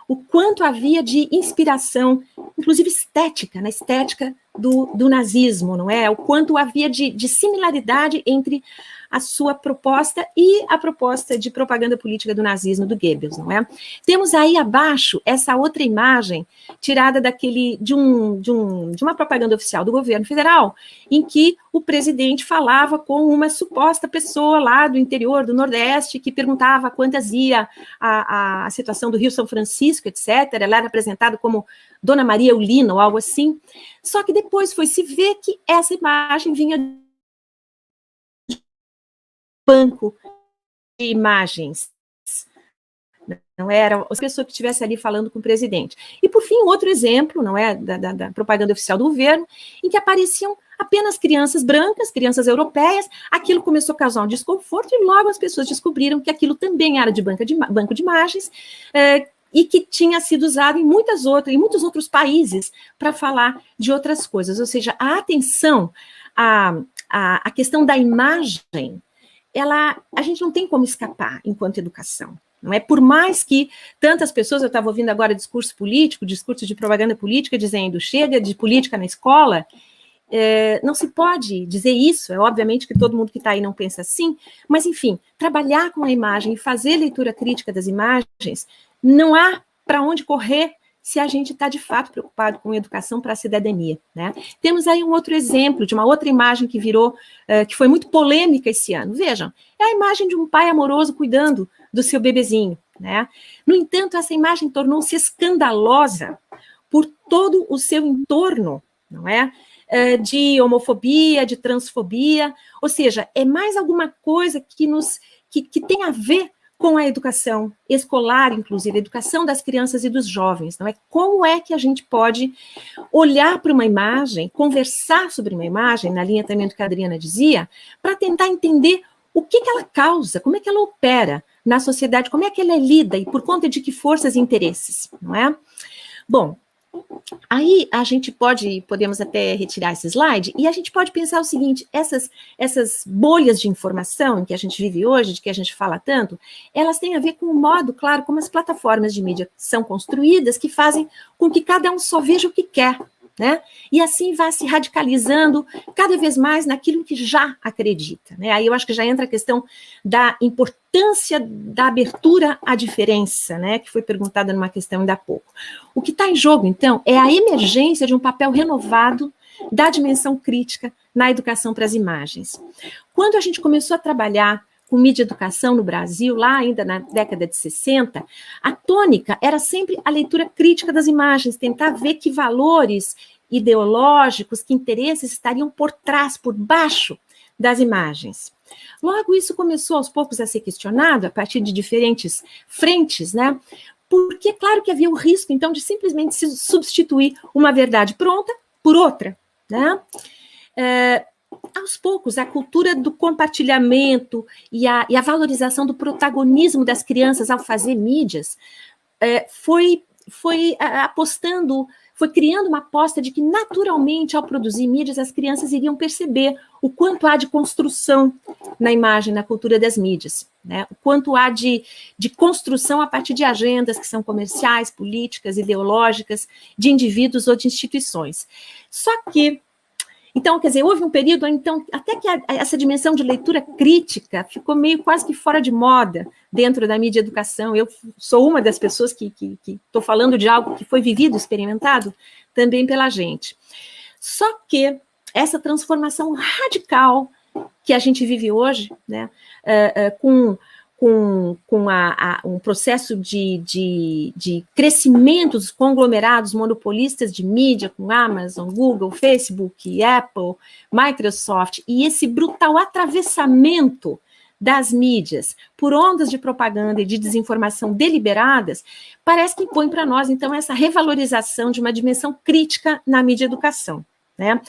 o quanto havia de inspiração, inclusive estética, na estética do nazismo, não é? O quanto havia de similaridade entre a sua proposta e a proposta de propaganda política do nazismo do Goebbels, não é? Temos aí abaixo essa outra imagem tirada de uma propaganda oficial do governo federal, em que o presidente falava com uma suposta pessoa lá do interior do Nordeste, que perguntava quantas ia a situação do Rio São Francisco, etc. Ela era apresentada como Dona Maria Eulina ou algo assim. Só que depois foi se ver que essa imagem vinha banco de imagens, não era a pessoa que estivesse ali falando com o presidente. E, por fim, outro exemplo, não é, da propaganda oficial do governo, em que apareciam apenas crianças brancas, crianças europeias, aquilo começou a causar um desconforto e logo as pessoas descobriram que aquilo também era de banco de imagens, e que tinha sido usado em muitos outros países para falar de outras coisas. Ou seja, a atenção à questão da imagem, a gente não tem como escapar enquanto educação, não é? Por mais que tantas pessoas, eu estava ouvindo agora discurso político, discurso de propaganda política, dizendo chega de política na escola, não se pode dizer isso, é obviamente que todo mundo que está aí não pensa assim, mas enfim, trabalhar com a imagem e fazer leitura crítica das imagens, não há para onde correr se a gente está de fato preocupado com educação para a cidadania, né? Temos aí um outro exemplo de uma outra imagem que virou, que foi muito polêmica esse ano. Vejam, é a imagem de um pai amoroso cuidando do seu bebezinho, né? No entanto, essa imagem tornou-se escandalosa por todo o seu entorno, não é? De homofobia, de transfobia, ou seja, é mais alguma coisa que tem a ver com a educação escolar, inclusive, a educação das crianças e dos jovens, não é? Como é que a gente pode olhar para uma imagem, conversar sobre uma imagem, na linha também do que a Adriana dizia, para tentar entender o que ela causa, como é que ela opera na sociedade, como é que ela é lida e por conta de que forças e interesses, não é? Bom, aí a gente podemos até retirar esse slide, e a gente pode pensar o seguinte, essas bolhas de informação em que a gente vive hoje, de que a gente fala tanto, elas têm a ver com o modo, claro, como as plataformas de mídia são construídas, que fazem com que cada um só veja o que quer, né? E assim vai se radicalizando cada vez mais naquilo que já acredita, né? Aí eu acho que já entra a questão da importância da abertura à diferença, né? Que foi perguntada numa questão ainda há pouco. O que está em jogo, então, é a emergência de um papel renovado da dimensão crítica na educação para as imagens. Quando a gente começou a trabalhar com mídia educação no Brasil, lá ainda na década de 60, a tônica era sempre a leitura crítica das imagens, tentar ver que valores ideológicos, que interesses estariam por trás, por baixo das imagens. Logo, isso começou aos poucos a ser questionado, a partir de diferentes frentes, né? Porque, claro que havia o risco, então, de simplesmente substituir uma verdade pronta por outra, né? aos poucos, a cultura do compartilhamento e a valorização do protagonismo das crianças ao fazer mídias foi apostando, foi criando uma aposta de que, naturalmente, ao produzir mídias, as crianças iriam perceber o quanto há de construção na imagem, na cultura das mídias, né? O quanto há de construção a partir de agendas que são comerciais, políticas, ideológicas, de indivíduos ou de instituições. Só que, então, quer dizer, houve um período, então, até que essa dimensão de leitura crítica ficou meio quase que fora de moda dentro da mídia educação. Eu sou uma das pessoas que estou falando de algo que foi vivido, experimentado, também pela gente. Só que essa transformação radical que a gente vive hoje, né, com um processo de crescimento dos conglomerados monopolistas de mídia, com Amazon, Google, Facebook, Apple, Microsoft, e esse brutal atravessamento das mídias por ondas de propaganda e de desinformação deliberadas, parece que impõe para nós, então, essa revalorização de uma dimensão crítica na mídia educação, né?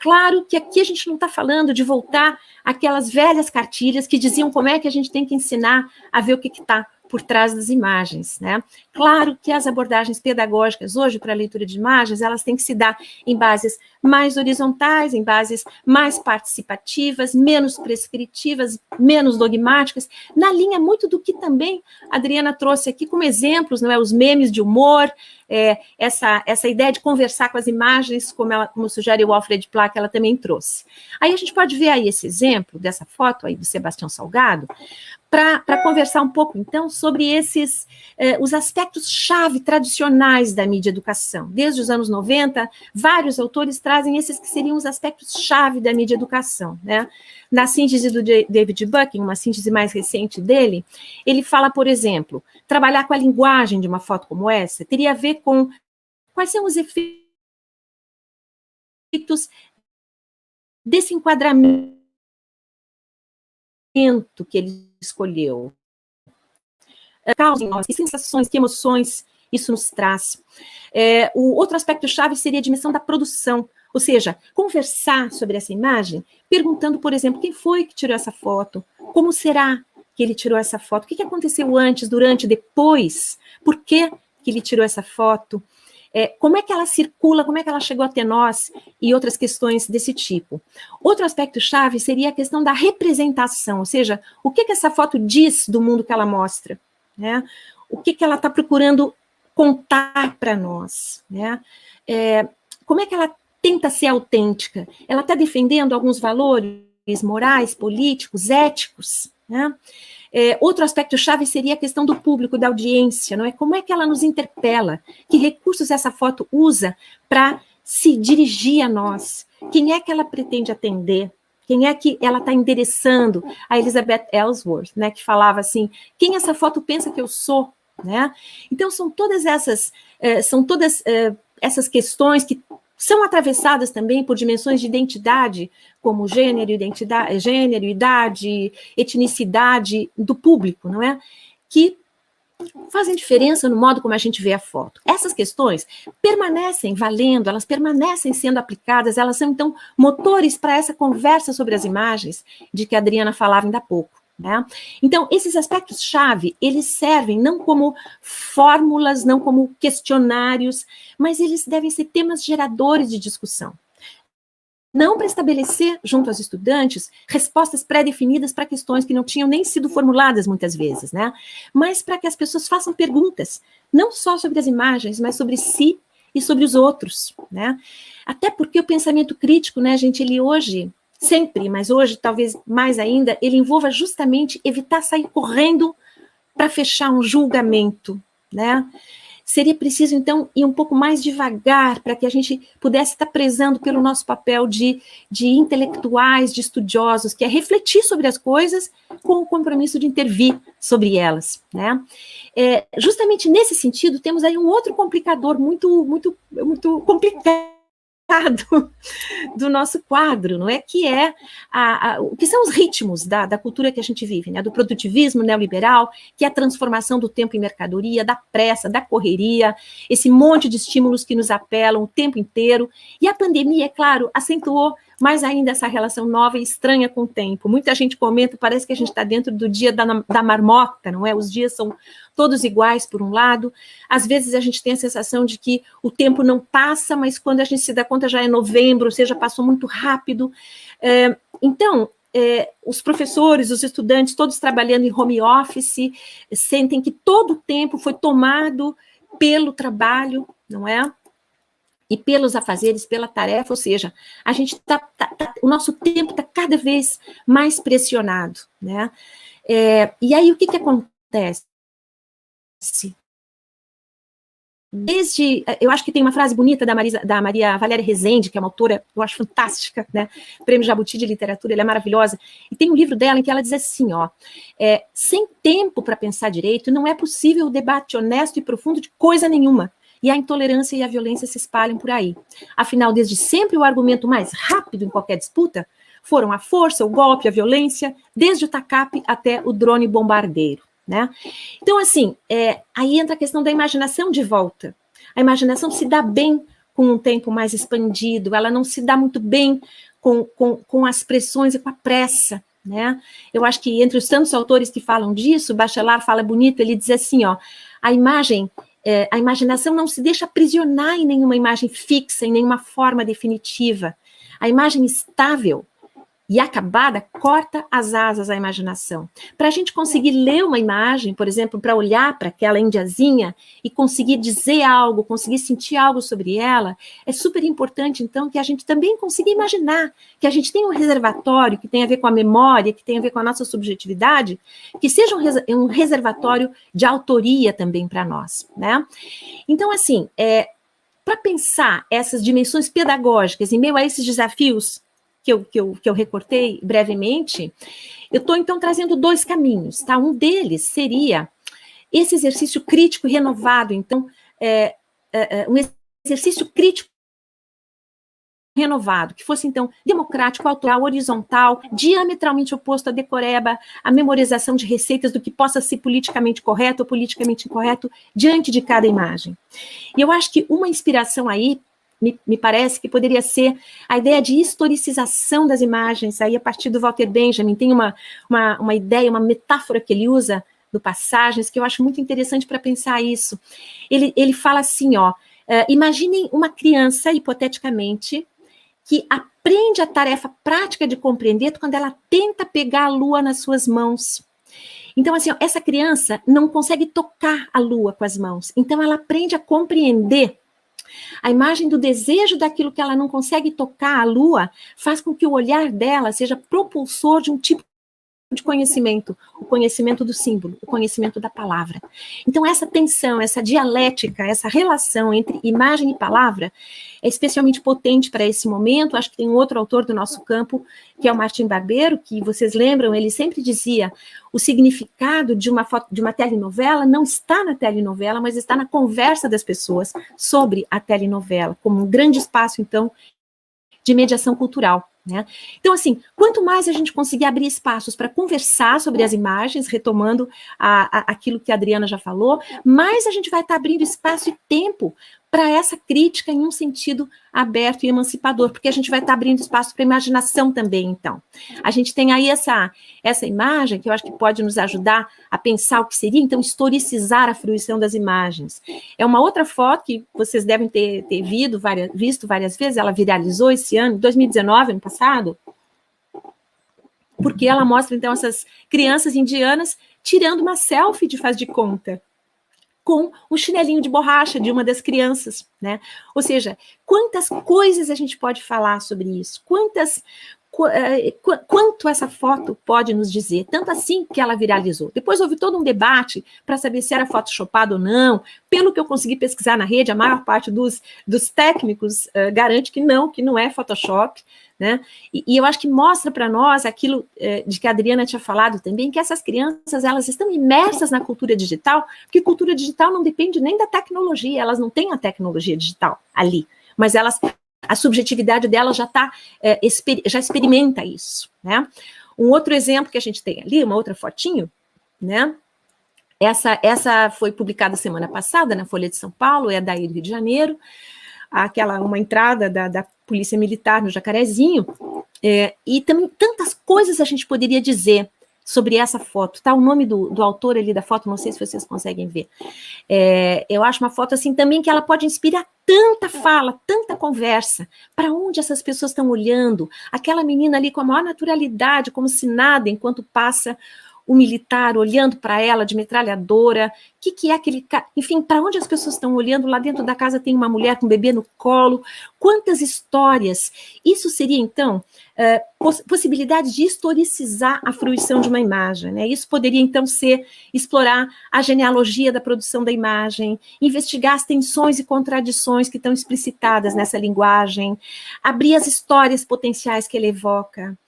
Claro que aqui a gente não está falando de voltar àquelas velhas cartilhas que diziam como é que a gente tem que ensinar a ver o que está por trás das imagens, né? Claro que as abordagens pedagógicas hoje para a leitura de imagens, elas têm que se dar em bases mais horizontais, em bases mais participativas, menos prescritivas, menos dogmáticas, na linha muito do que também a Adriana trouxe aqui como exemplos, não é? Os memes de humor, essa ideia de conversar com as imagens, como sugere o Alfred Pla, que ela também trouxe. Aí a gente pode ver aí esse exemplo dessa foto aí do Sebastião Salgado, para conversar um pouco, então, sobre os aspectos-chave tradicionais da mídia educação. Desde os anos 90, vários autores trazem esses que seriam os aspectos-chave da mídia educação, né? Na síntese do David Bucking, uma síntese mais recente dele, ele fala, por exemplo, trabalhar com a linguagem de uma foto como essa teria a ver com quais são os efeitos desse enquadramento que ele escolheu. Causa em nós, que sensações, que emoções isso nos traz. O outro aspecto-chave seria a dimensão da produção, ou seja, conversar sobre essa imagem, perguntando, por exemplo, quem foi que tirou essa foto? Como será que ele tirou essa foto? O que aconteceu antes, durante, depois? Por que ele tirou essa foto? Como é que ela circula, como é que ela chegou até nós, e outras questões desse tipo. Outro aspecto-chave seria a questão da representação, ou seja, o que essa foto diz do mundo que ela mostra, né? O que ela está procurando contar para nós, né? Como é que ela tenta ser autêntica? Ela está defendendo alguns valores morais, políticos, éticos, né? Outro aspecto-chave seria a questão do público, da audiência, não é? Como é que ela nos interpela? Que recursos essa foto usa para se dirigir a nós? Quem é que ela pretende atender? Quem é que ela está endereçando? A Elizabeth Ellsworth, né, que falava assim, quem essa foto pensa que eu sou? Né? Então, são todas essas questões que são atravessadas também por dimensões de identidade, como gênero, idade, etnicidade do público, não é? Que fazem diferença no modo como a gente vê a foto. Essas questões permanecem valendo, elas permanecem sendo aplicadas, elas são, então, motores para essa conversa sobre as imagens de que a Adriana falava ainda há pouco. Né? Então, esses aspectos-chave, eles servem não como fórmulas, não como questionários, mas eles devem ser temas geradores de discussão. Não para estabelecer, junto aos estudantes, respostas pré-definidas para questões que não tinham nem sido formuladas muitas vezes, né? Mas para que as pessoas façam perguntas, não só sobre as imagens, mas sobre si e sobre os outros, né? Até porque o pensamento crítico, né, gente, ele hoje... sempre, mas hoje talvez mais ainda, ele envolva justamente evitar sair correndo para fechar um julgamento, né? Seria preciso, então, ir um pouco mais devagar para que a gente pudesse estar prezando pelo nosso papel de intelectuais, de estudiosos, que é refletir sobre as coisas com o compromisso de intervir sobre elas, né? Justamente nesse sentido, temos aí um outro complicador muito, muito, muito complicado do nosso quadro, não é? Que é o que são os ritmos da cultura que a gente vive, né? Do produtivismo neoliberal, que é a transformação do tempo em mercadoria, da pressa, da correria, esse monte de estímulos que nos apelam o tempo inteiro. E a pandemia, é claro, acentuou mais ainda essa relação nova e estranha com o tempo. Muita gente comenta, parece que a gente está dentro do dia da marmota, não é? Os dias são todos iguais, por um lado. Às vezes a gente tem a sensação de que o tempo não passa, mas quando a gente se dá conta já é novembro, ou seja, passou muito rápido. Então, os professores, os estudantes, todos trabalhando em home office, sentem que todo o tempo foi tomado pelo trabalho, não é? E pelos afazeres, pela tarefa, ou seja, a gente o nosso tempo está cada vez mais pressionado, né? E aí, o que acontece? Eu acho que tem uma frase bonita da Maria Valéria Rezende, que é uma autora, eu acho fantástica, né? Prêmio Jabuti de Literatura, ela é maravilhosa, e tem um livro dela em que ela diz assim, sem tempo para pensar direito, não é possível o debate honesto e profundo de coisa nenhuma, e a intolerância e a violência se espalham por aí. Afinal, desde sempre o argumento mais rápido em qualquer disputa foram a força, o golpe, a violência, desde o tacape até o drone bombardeiro. Né? Então, assim, aí entra a questão da imaginação de volta. A imaginação se dá bem com um tempo mais expandido, ela não se dá muito bem com as pressões e com a pressa, né? Eu acho que entre os tantos autores que falam disso, Bachelard fala bonito, ele diz assim, a imaginação não se deixa aprisionar em nenhuma imagem fixa, em nenhuma forma definitiva. A imagem estável e acabada corta as asas à imaginação. Para a gente conseguir ler uma imagem, por exemplo, para olhar para aquela indiazinha e conseguir dizer algo, conseguir sentir algo sobre ela, é super importante, então, que a gente também consiga imaginar, que a gente tenha um reservatório que tem a ver com a memória, que tem a ver com a nossa subjetividade, que seja um reservatório de autoria também para nós, né? Então, assim, para pensar essas dimensões pedagógicas em meio a esses desafios que eu recortei brevemente, eu estou, então, trazendo dois caminhos, tá? Um deles seria esse exercício crítico renovado, então, um exercício crítico renovado, que fosse, então, democrático, autoral, horizontal, diametralmente oposto à decoreba, à memorização de receitas do que possa ser politicamente correto ou politicamente incorreto diante de cada imagem. E eu acho que uma inspiração aí, me parece que poderia ser a ideia de historicização das imagens, aí a partir do Walter Benjamin, tem uma ideia, uma metáfora que ele usa do Passagens, que eu acho muito interessante para pensar isso. Ele fala assim, imaginem uma criança, hipoteticamente, que aprende a tarefa prática de compreender quando ela tenta pegar a lua nas suas mãos. Então, assim, essa criança não consegue tocar a lua com as mãos, então ela aprende a compreender. A imagem do desejo daquilo que ela não consegue tocar, a lua, faz com que o olhar dela seja propulsor de um tipo de conhecimento, o conhecimento do símbolo, o conhecimento da palavra. Então, essa tensão, essa dialética, essa relação entre imagem e palavra é especialmente potente para esse momento. Acho que tem um outro autor do nosso campo, que é o Martim Barbeiro, que vocês lembram, ele sempre dizia o significado de uma telenovela não está na telenovela, mas está na conversa das pessoas sobre a telenovela, como um grande espaço, então, de mediação cultural. Né? Então, assim, quanto mais a gente conseguir abrir espaços para conversar sobre as imagens, retomando aquilo que a Adriana já falou, mais a gente vai estar abrindo espaço e tempo para essa crítica em um sentido aberto e emancipador, porque a gente vai estar abrindo espaço para a imaginação também, então. A gente tem aí essa imagem, que eu acho que pode nos ajudar a pensar o que seria, então, historicizar a fruição das imagens. É uma outra foto que vocês devem ter visto várias vezes, ela viralizou esse ano, 2019, ano passado, porque ela mostra, então, essas crianças indianas tirando uma selfie de faz de conta, com o chinelinho de borracha de uma das crianças, né? Ou seja, quantas coisas a gente pode falar sobre isso, quanto essa foto pode nos dizer, tanto assim que ela viralizou. Depois houve todo um debate para saber se era photoshopada ou não. Pelo que eu consegui pesquisar na rede, a maior parte dos técnicos garante que não é Photoshop, né? E eu acho que mostra para nós aquilo de que a Adriana tinha falado também, que essas crianças, elas estão imersas na cultura digital, porque cultura digital não depende nem da tecnologia, elas não têm a tecnologia digital ali, mas a subjetividade dela já experimenta isso, né? Um outro exemplo que a gente tem ali, uma outra fotinho, né? Essa foi publicada semana passada na Folha de São Paulo, é daí do Rio de Janeiro, uma entrada da Polícia Militar no Jacarezinho, E também tantas coisas a gente poderia dizer sobre essa foto, tá? O nome do autor ali da foto, não sei se vocês conseguem ver. Eu acho uma foto assim também que ela pode inspirar tanta fala, tanta conversa. Para onde essas pessoas estão olhando? Aquela menina ali com a maior naturalidade, como se nada, enquanto passa o militar olhando para ela de metralhadora. O que é aquele... Enfim, para onde as pessoas estão olhando? Lá dentro da casa tem uma mulher com um bebê no colo. Quantas histórias! Isso seria, então, possibilidade de historicizar a fruição de uma imagem, né? Isso poderia, então, ser explorar a genealogia da produção da imagem, investigar as tensões e contradições que estão explicitadas nessa linguagem, abrir as histórias potenciais que ele evoca.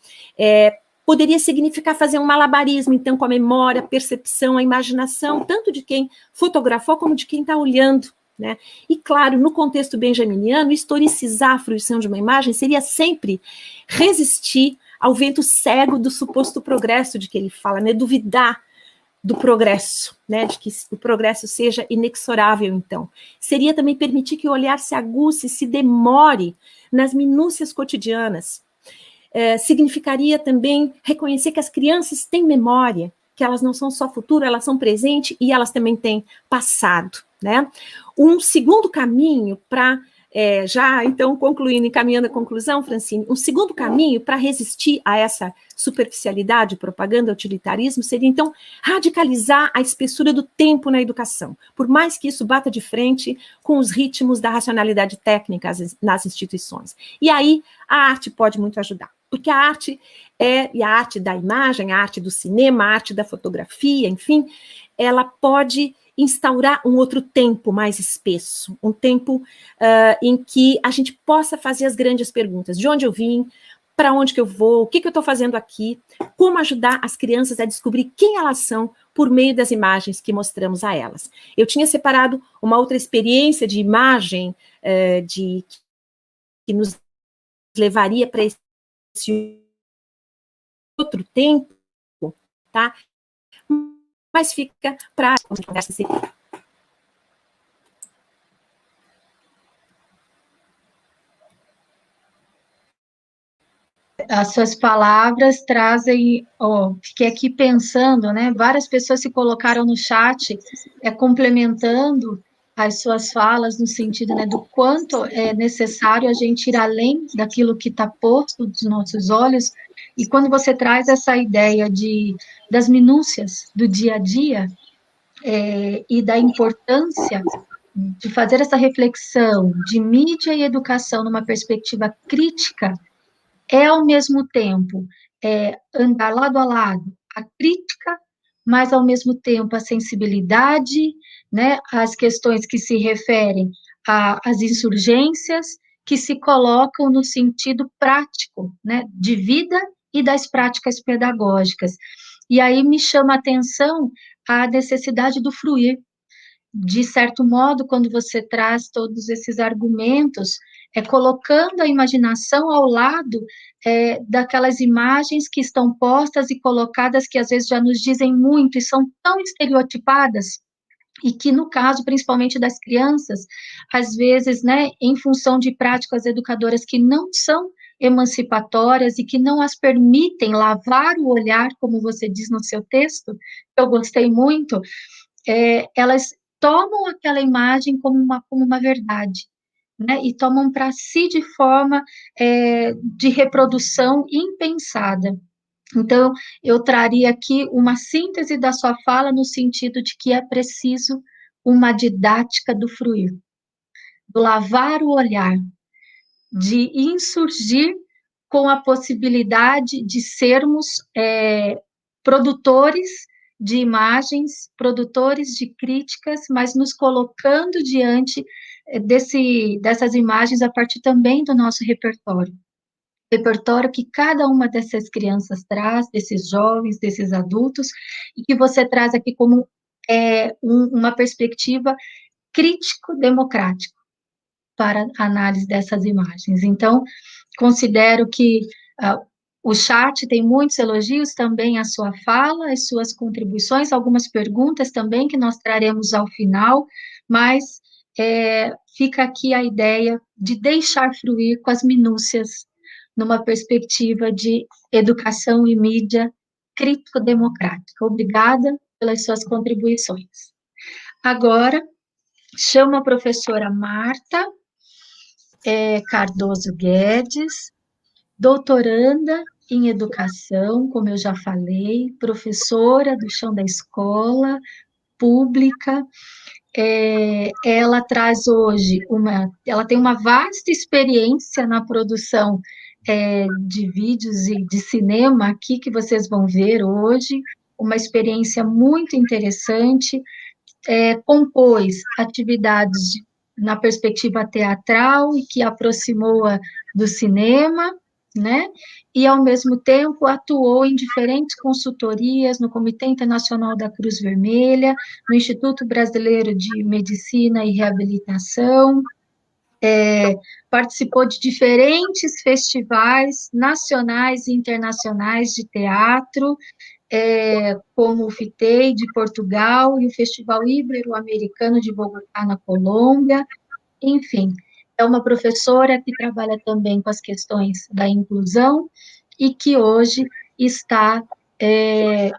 Poderia significar fazer um malabarismo, então, com a memória, a percepção, a imaginação, tanto de quem fotografou como de quem está olhando, né? E, claro, no contexto benjaminiano, historicizar a fruição de uma imagem seria sempre resistir ao vento cego do suposto progresso de que ele fala, né? Duvidar do progresso, né? De que o progresso seja inexorável, então. Seria também permitir que o olhar se aguce, se demore nas minúcias cotidianas. Significaria também reconhecer que as crianças têm memória, que elas não são só futuro, elas são presente e elas também têm passado, né? Um segundo caminho para, já então concluindo, encaminhando a conclusão, Francine, um segundo caminho para resistir a essa superficialidade, propaganda, utilitarismo, seria então radicalizar a espessura do tempo na educação, por mais que isso bata de frente com os ritmos da racionalidade técnica nas instituições. E aí a arte pode muito ajudar. Porque a arte e a arte da imagem, a arte do cinema, a arte da fotografia, enfim, ela pode instaurar um outro tempo mais espesso, um tempo em que a gente possa fazer as grandes perguntas, de onde eu vim, para onde que eu vou, o que eu estou fazendo aqui, como ajudar as crianças a descobrir quem elas são por meio das imagens que mostramos a elas. Eu tinha separado uma outra experiência de imagem que nos levaria para esse outro tempo, tá? Mas fica para a conversa seguinte. As suas palavras trazem, fiquei aqui pensando, né? Várias pessoas se colocaram no chat, complementando as suas falas no sentido, né, do quanto é necessário a gente ir além daquilo que está posto dos nossos olhos. E quando você traz essa ideia das minúcias do dia a dia e da importância de fazer essa reflexão de mídia e educação numa perspectiva crítica, ao mesmo tempo, andar lado a lado a crítica, mas, ao mesmo tempo, a sensibilidade, né, as questões que se referem às insurgências, que se colocam no sentido prático, né, de vida e das práticas pedagógicas. E aí me chama a atenção a necessidade do fruir. De certo modo, quando você traz todos esses argumentos, colocando a imaginação ao lado daquelas imagens que estão postas e colocadas, que às vezes já nos dizem muito e são tão estereotipadas, e que, no caso, principalmente das crianças, às vezes, né, em função de práticas educadoras que não são emancipatórias e que não as permitem lavar o olhar, como você diz no seu texto, que eu gostei muito, elas tomam aquela imagem como uma verdade, né, e tomam para si de forma de reprodução impensada. Então, eu traria aqui uma síntese da sua fala no sentido de que é preciso uma didática do fruir, do lavar o olhar, de insurgir com a possibilidade de sermos produtores de imagens, produtores de críticas, mas nos colocando diante dessas imagens a partir também do nosso repertório que cada uma dessas crianças traz, desses jovens, desses adultos, e que você traz aqui como uma perspectiva crítico-democrática para a análise dessas imagens. Então, considero que o chat tem muitos elogios também à sua fala, às suas contribuições, algumas perguntas também que nós traremos ao final, mas fica aqui a ideia de deixar fruir com as minúcias numa perspectiva de educação e mídia crítico-democrática. Obrigada pelas suas contribuições. Agora, chamo a professora Marta Cardoso Guedes, doutoranda em educação, como eu já falei, professora do chão da escola pública. Ela traz hoje ela tem uma vasta experiência na produção de vídeos e de cinema aqui que vocês vão ver hoje, uma experiência muito interessante, compôs atividades na perspectiva teatral e que aproximou-a do cinema, né? E, ao mesmo tempo, atuou em diferentes consultorias no Comitê Internacional da Cruz Vermelha, no Instituto Brasileiro de Medicina e Reabilitação, participou de diferentes festivais nacionais e internacionais de teatro, como o FITEI de Portugal e o Festival Ibero-Americano de Bogotá, na Colômbia. Enfim, é uma professora que trabalha também com as questões da inclusão e que hoje está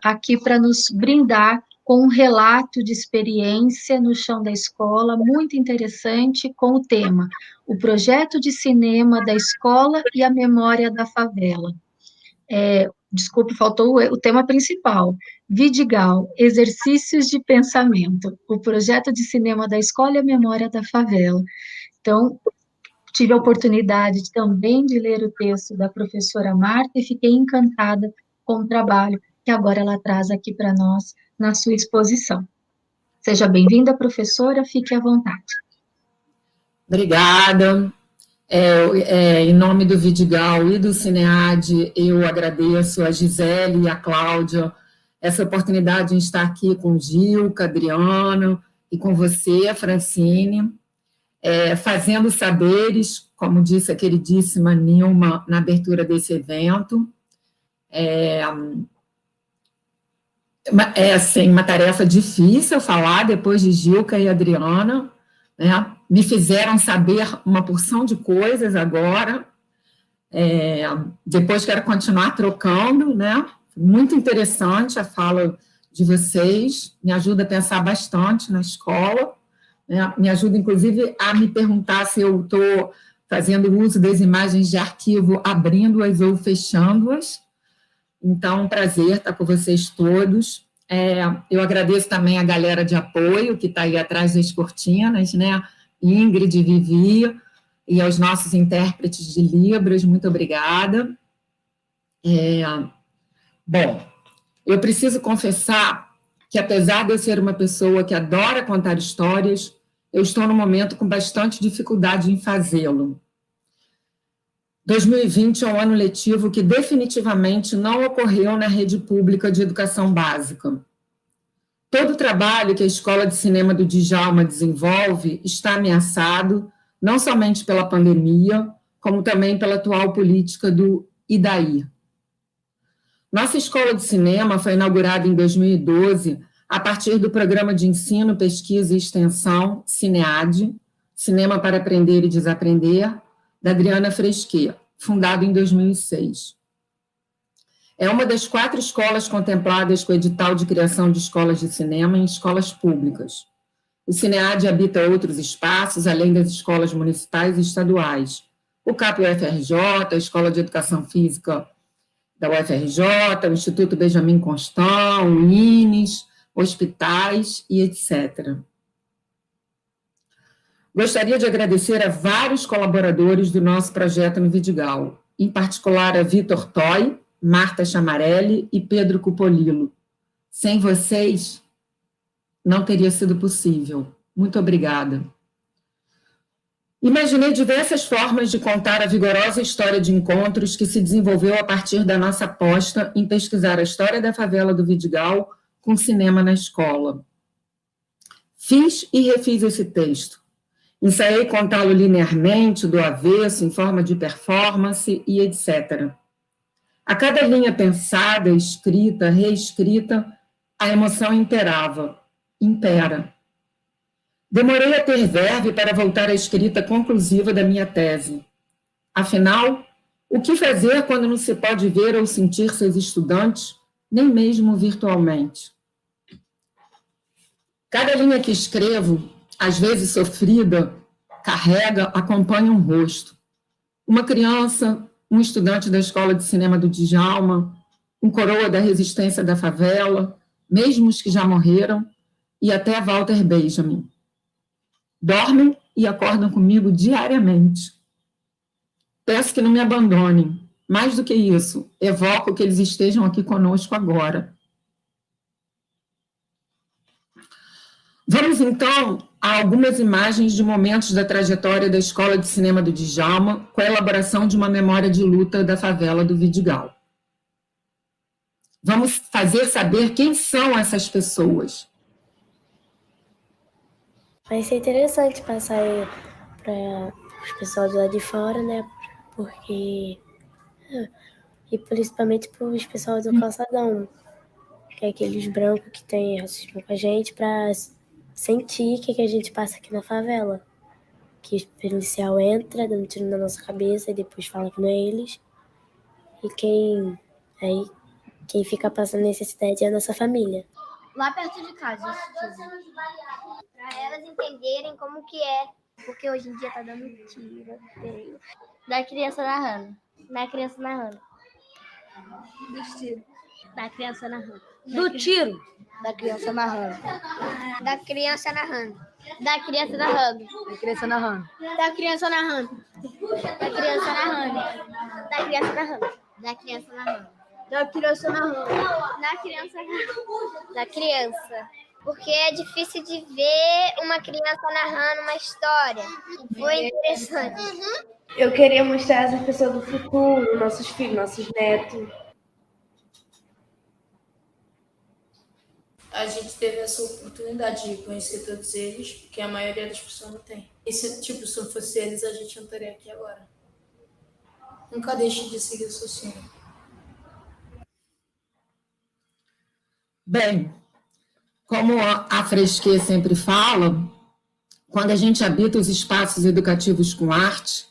aqui para nos brindar com um relato de experiência no chão da escola, muito interessante, com o tema O Projeto de Cinema da Escola e a Memória da Favela. Desculpe, faltou o tema principal. Vidigal, Exercícios de Pensamento, o projeto de cinema da escola e a memória da favela. Então, tive a oportunidade também de ler o texto da professora Marta e fiquei encantada com o trabalho que agora ela traz aqui para nós na sua exposição. Seja bem-vinda, professora, fique à vontade. Obrigada. Em nome do Vidigal e do Cinead, eu agradeço a Gisele e a Cláudia essa oportunidade de estar aqui com Gilca, Adriana e com você, a Francine, fazendo saberes, como disse a queridíssima Nilma na abertura desse evento. Assim, uma tarefa difícil falar depois de Gilca e Adriana, né? Me fizeram saber uma porção de coisas agora, depois quero continuar trocando, né? Muito interessante a fala de vocês, me ajuda a pensar bastante na escola, né? Me ajuda, inclusive, a me perguntar se eu estou fazendo uso das imagens de arquivo, abrindo-as ou fechando-as. Então, um prazer estar com vocês todos. Eu agradeço também a galera de apoio que está aí atrás das cortinas, né? Ingrid e Vivi, e aos nossos intérpretes de Libras, muito obrigada. Bom, eu preciso confessar que, apesar de eu ser uma pessoa que adora contar histórias, eu estou num momento com bastante dificuldade em fazê-lo. 2020 é um ano letivo que definitivamente não ocorreu na rede pública de educação básica. Todo o trabalho que a Escola de Cinema do Djalma desenvolve está ameaçado, não somente pela pandemia, como também pela atual política do e daí. Nossa Escola de Cinema foi inaugurada em 2012 a partir do Programa de Ensino, Pesquisa e Extensão, Cinead, Cinema para Aprender e Desaprender, da Adriana Fresquet, fundado em 2006. É uma das 4 escolas contempladas com o edital de criação de escolas de cinema em escolas públicas. O Cinead habita outros espaços, além das escolas municipais e estaduais. O CAP UFRJ, a Escola de Educação Física da UFRJ, o Instituto Benjamin Constant, o INES, hospitais e etc. Gostaria de agradecer a vários colaboradores do nosso projeto no Vidigal, em particular a Vitor Toy, Marta Chamarelli e Pedro Cupolillo. Sem vocês, não teria sido possível. Muito obrigada. Imaginei diversas formas de contar a vigorosa história de encontros que se desenvolveu a partir da nossa aposta em pesquisar a história da favela do Vidigal com cinema na escola. Fiz e refiz esse texto. Ensaiei contá-lo linearmente, do avesso, em forma de performance e etc. A cada linha pensada, escrita, reescrita, a emoção impera. Demorei a ter verve para voltar à escrita conclusiva da minha tese. Afinal, O que fazer quando não se pode ver ou sentir seus estudantes, nem mesmo virtualmente? Cada linha que escrevo, às vezes sofrida, carrega, acompanha um rosto. Uma criança, um estudante da Escola de Cinema do Djalma, um coroa da resistência da favela, mesmo os que já morreram, e até Walter Benjamin. Dormem e acordam comigo diariamente. Peço que não me abandonem. Mais do que isso, evoco que eles estejam aqui conosco agora. Vamos, então, a algumas imagens de momentos da trajetória da Escola de Cinema do Djalma, com a elaboração de uma memória de luta da favela do Vidigal. Vamos fazer saber quem são essas pessoas. Vai ser interessante passar para os pessoal de lá de fora, né? Porque... E principalmente para os pessoal do calçadão, que é aqueles brancos que tem racismo com a gente, para sentir o que a gente passa aqui na favela. Que o policial entra, dando tiro na nossa cabeça e depois fala que não é eles. E quem fica passando necessidade é a nossa família. Lá perto de casa, para elas entenderem como que é, porque hoje em dia tá dando tiro, da criança narrando, dos tiros, da criança narrando, do tiro, da criança narrando, da criança narrando, da criança narrando, da criança narrando, da criança narrando, da criança narrando, da criança narrando, da criança narrando, da criança narrando, da criança narrando, da criança. Porque é difícil de ver uma criança narrando uma história. Foi interessante. Eu queria mostrar essa pessoa do futuro, nossos filhos, nossos netos. A gente teve essa oportunidade de conhecer todos eles, que a maioria das pessoas não tem. E se não fosse eles, a gente não estaria aqui agora. Nunca deixe de seguir o seu sonho. Bem, como a Fresquet sempre fala, quando a gente habita os espaços educativos com arte,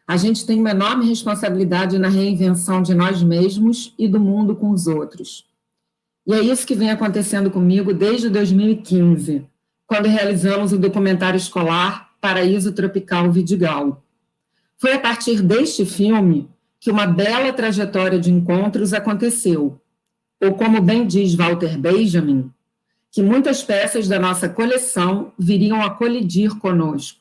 a gente tem uma enorme responsabilidade na reinvenção de nós mesmos e do mundo com os outros. E é isso que vem acontecendo comigo desde 2015, quando realizamos o documentário escolar Paraíso Tropical Vidigal. Foi a partir deste filme que uma bela trajetória de encontros aconteceu, ou como bem diz Walter Benjamin, que muitas peças da nossa coleção viriam a colidir conosco.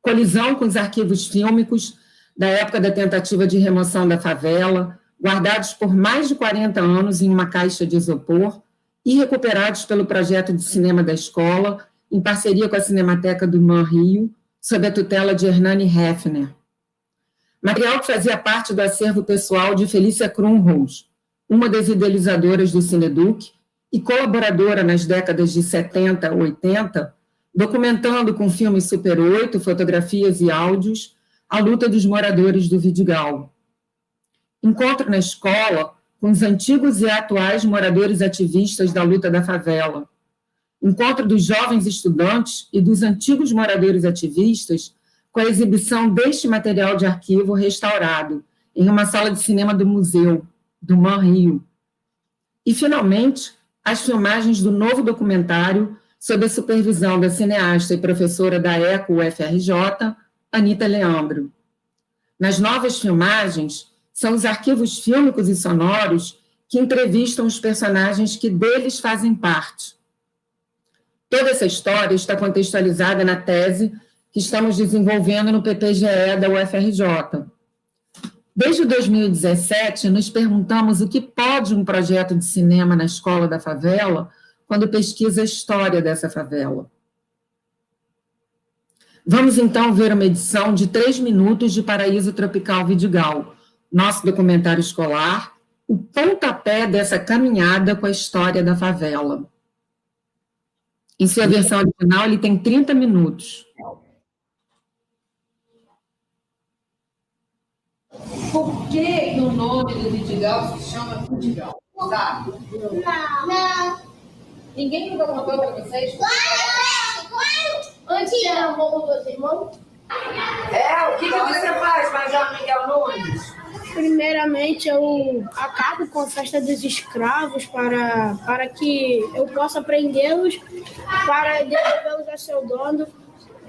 Colisão com os arquivos fílmicos da época da tentativa de remoção da favela, guardados por mais de 40 anos em uma caixa de isopor e recuperados pelo projeto de cinema da escola, em parceria com a Cinemateca do MAN Rio, sob a tutela de Hernani Hefner. Material que fazia parte do acervo pessoal de Felícia Krumholz, uma das idealizadoras do Cineduc e colaboradora nas décadas de 70 a 80, documentando com filmes Super 8, fotografias e áudios, a luta dos moradores do Vidigal. Encontro na escola com os antigos e atuais moradores ativistas da luta da favela. Encontro dos jovens estudantes e dos antigos moradores ativistas com a exibição deste material de arquivo restaurado em uma sala de cinema do museu, do MAN Rio. E, finalmente, as filmagens do novo documentário sob a supervisão da cineasta e professora da ECO-UFRJ, Anita Leandro. Nas novas filmagens, são os arquivos fílmicos e sonoros que entrevistam os personagens que deles fazem parte. Toda essa história está contextualizada na tese que estamos desenvolvendo no PPGE da UFRJ. Desde 2017, nos perguntamos o que pode um projeto de cinema na escola da favela quando pesquisa a história dessa favela. Vamos, então, ver uma edição de 3 minutos de Paraíso Tropical Vidigal, nosso documentário escolar, o pontapé dessa caminhada com a história da favela. Em sua versão original, ele tem 30 minutos. Por que o nome do Vidigal se chama Vidigal? Sabe? Não. Ninguém nunca contou para vocês? Claro! Antes era o bom do seu irmão? O que você faz, Major Miguel Nunes? Primeiramente, eu acabo com a festa dos escravos para que eu possa prendê-los, para devolvê-los a seu dono.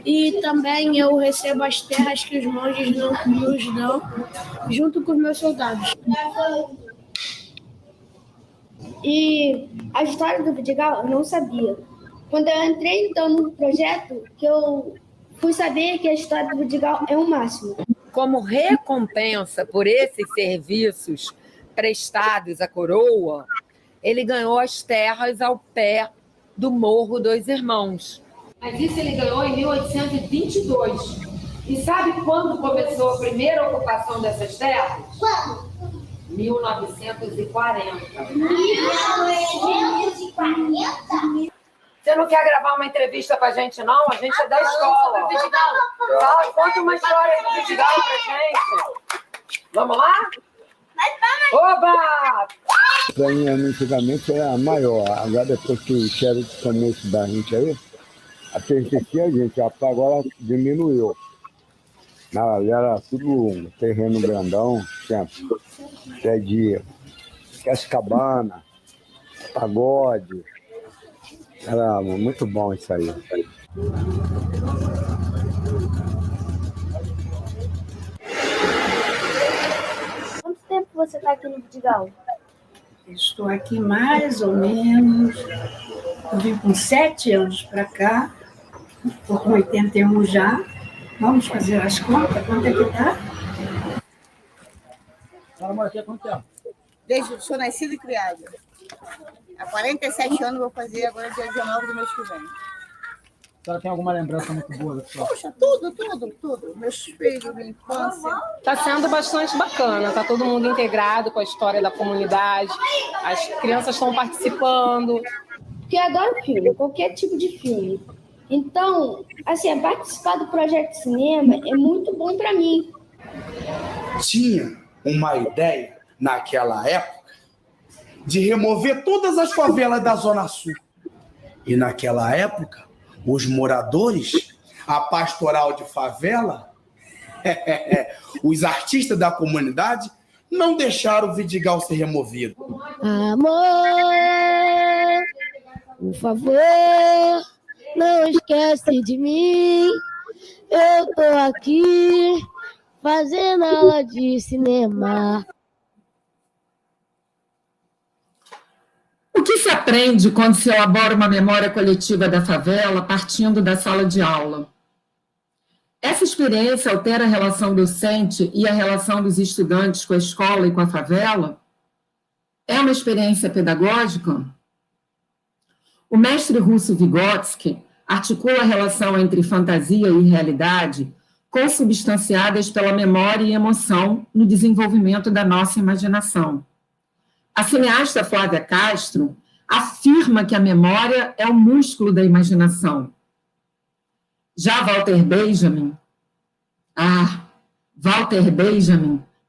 E também eu recebo as terras que os monges nos dão, junto com os meus soldados. E a história do Vidigal eu não sabia. Quando eu entrei então no projeto, que eu fui saber que a história do Vidigal é o máximo. Como recompensa por esses serviços prestados à coroa, ele ganhou as terras ao pé do Morro dos Irmãos. Mas isso ele ganhou em 1822. E sabe quando começou a primeira ocupação dessas terras? Quando? 1940. 1940? Você não quer gravar uma entrevista pra gente, não? A gente é da escola. Fala, conta uma história aí do Vidigal pra gente. Vamos lá? Oba! Antigamente era maior. Agora, depois que o xerife tomou esse da gente aí, pertencia a gente. Agora diminuiu. Era tudo um terreno grandão, tinha pé de Cascabana, pagode. Era muito bom isso aí. Quanto tempo você está aqui no Vidigal? Estou aqui mais ou menos. Eu vim com 7 anos para cá, estou com 81 já. Vamos fazer as contas, quanto é que dá? Ela mora aqui há quanto tempo? Desde que sou nascida e criada. Há 47 anos vou fazer, agora dia 19 do mês que vem. A senhora tem alguma lembrança muito boa da sua? Poxa, tudo. Meus filhos, minha infância. Está sendo bastante bacana, está todo mundo integrado com a história da comunidade, as crianças estão participando. Porque eu adoro filme, qualquer tipo de filme. Então, assim, participar do projeto de cinema é muito bom para mim. Tinha uma ideia, naquela época, de remover todas as favelas da Zona Sul. E naquela época, os moradores, a pastoral de favela, os artistas da comunidade, não deixaram o Vidigal ser removido. Amor, por favor, não esquece de mim. Eu tô aqui fazendo aula de cinema. O que se aprende quando se elabora uma memória coletiva da favela partindo da sala de aula? Essa experiência altera a relação docente e a relação dos estudantes com a escola e com a favela? É uma experiência pedagógica? O mestre russo Vygotsky articula a relação entre fantasia e realidade consubstanciadas pela memória e emoção no desenvolvimento da nossa imaginação. A cineasta Flávia Castro afirma que a memória é o músculo da imaginação. Já Walter Benjamin,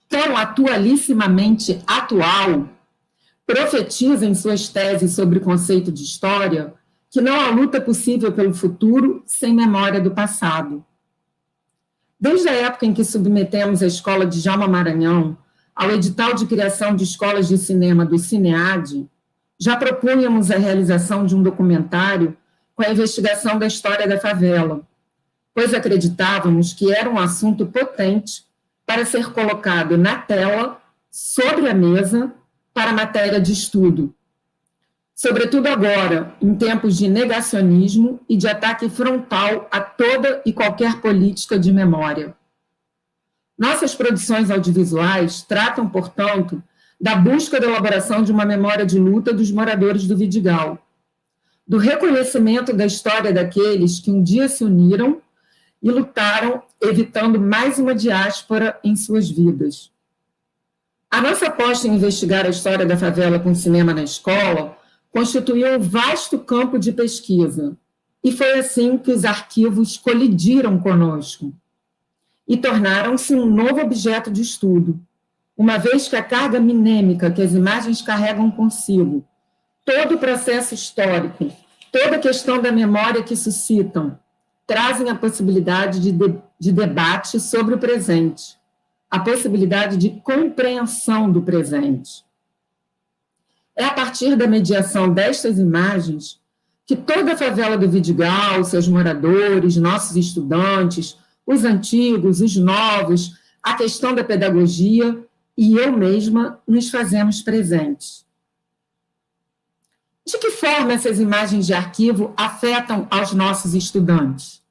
tão atualissimamente atual, profetiza em suas teses sobre o conceito de história que não há luta possível pelo futuro sem memória do passado. Desde a época em que submetemos a Escola de Djalma Maranhão ao edital de criação de escolas de cinema do Cinead, já propunhamos a realização de um documentário com a investigação da história da favela, pois acreditávamos que era um assunto potente para ser colocado na tela, sobre a mesa, para matéria de estudo. Sobretudo agora, em tempos de negacionismo e de ataque frontal a toda e qualquer política de memória. Nossas produções audiovisuais tratam, portanto, da busca da elaboração de uma memória de luta dos moradores do Vidigal, do reconhecimento da história daqueles que um dia se uniram e lutaram, evitando mais uma diáspora em suas vidas. A nossa aposta em investigar a história da favela com cinema na escola constituiu um vasto campo de pesquisa, e foi assim que os arquivos colidiram conosco e tornaram-se um novo objeto de estudo, uma vez que a carga minêmica que as imagens carregam consigo, todo o processo histórico, toda a questão da memória que suscitam, trazem a possibilidade de debate sobre o presente, a possibilidade de compreensão do presente. É a partir da mediação destas imagens que toda a favela do Vidigal, seus moradores, nossos estudantes, os antigos, os novos, a questão da pedagogia e eu mesma nos fazemos presentes. De que forma essas imagens de arquivo afetam aos nossos estudantes?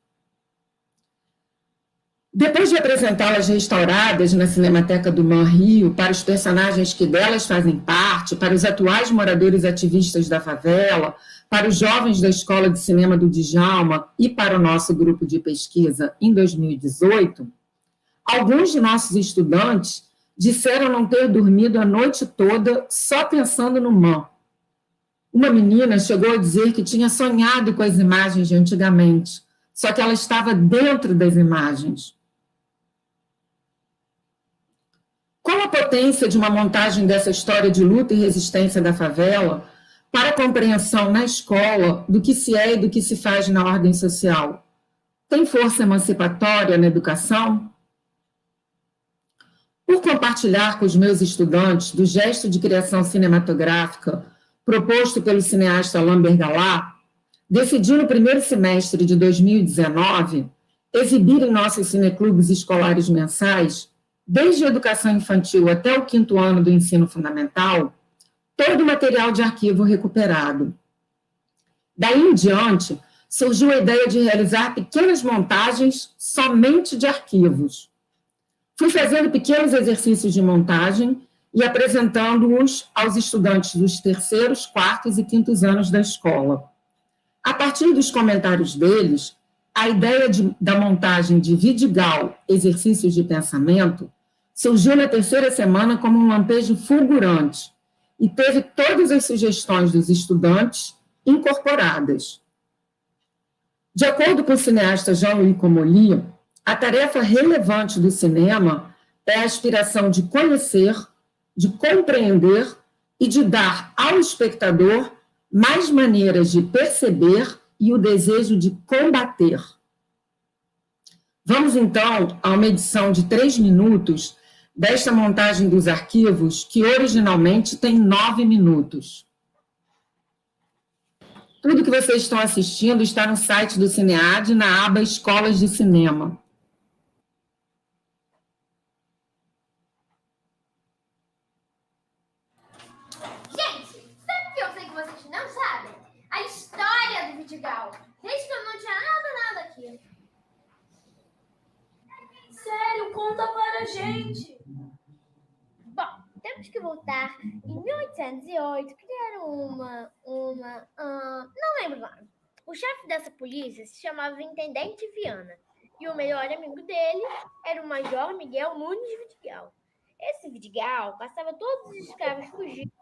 Depois de apresentá-las restauradas na Cinemateca do MAN Rio, para os personagens que delas fazem parte, para os atuais moradores ativistas da favela, para os jovens da Escola de Cinema do Djalma e para o nosso grupo de pesquisa em 2018, alguns de nossos estudantes disseram não ter dormido a noite toda só pensando no MAN. Uma menina chegou a dizer que tinha sonhado com as imagens de antigamente, só que ela estava dentro das imagens. Qual a potência de uma montagem dessa história de luta e resistência da favela para a compreensão na escola do que se é e do que se faz na ordem social? Tem força emancipatória na educação? Por compartilhar com os meus estudantes do gesto de criação cinematográfica proposto pelo cineasta Alain Bergalat, decidi no primeiro semestre de 2019 exibir em nossos cineclubes escolares mensais, desde a educação infantil até o 5º ano do ensino fundamental, todo o material de arquivo recuperado. Daí em diante, surgiu a ideia de realizar pequenas montagens somente de arquivos. Fui fazendo pequenos exercícios de montagem e apresentando-os aos estudantes dos 3º, 4º e 5º anos da escola. A partir dos comentários deles, a ideia da montagem de Vidigal, Exercícios de Pensamento, surgiu na 3ª semana como um lampejo fulgurante e teve todas as sugestões dos estudantes incorporadas. De acordo com o cineasta Jean-Louis Comolli, a tarefa relevante do cinema é a aspiração de conhecer, de compreender e de dar ao espectador mais maneiras de perceber e o desejo de combater. Vamos, então, a uma edição de 3 minutos desta montagem dos arquivos, que originalmente tem 9 minutos. Tudo que vocês estão assistindo está no site do Cinead, na aba Escolas de Cinema. A história do Vidigal, desde que eu não tinha nada aqui. Sério, conta para a gente. Bom, temos que voltar. Em 1808, criaram não lembro o nome. O chefe dessa polícia se chamava Intendente Viana, e o melhor amigo dele era o Major Miguel Nunes Vidigal. Esse Vidigal passava todos os escravos fugidos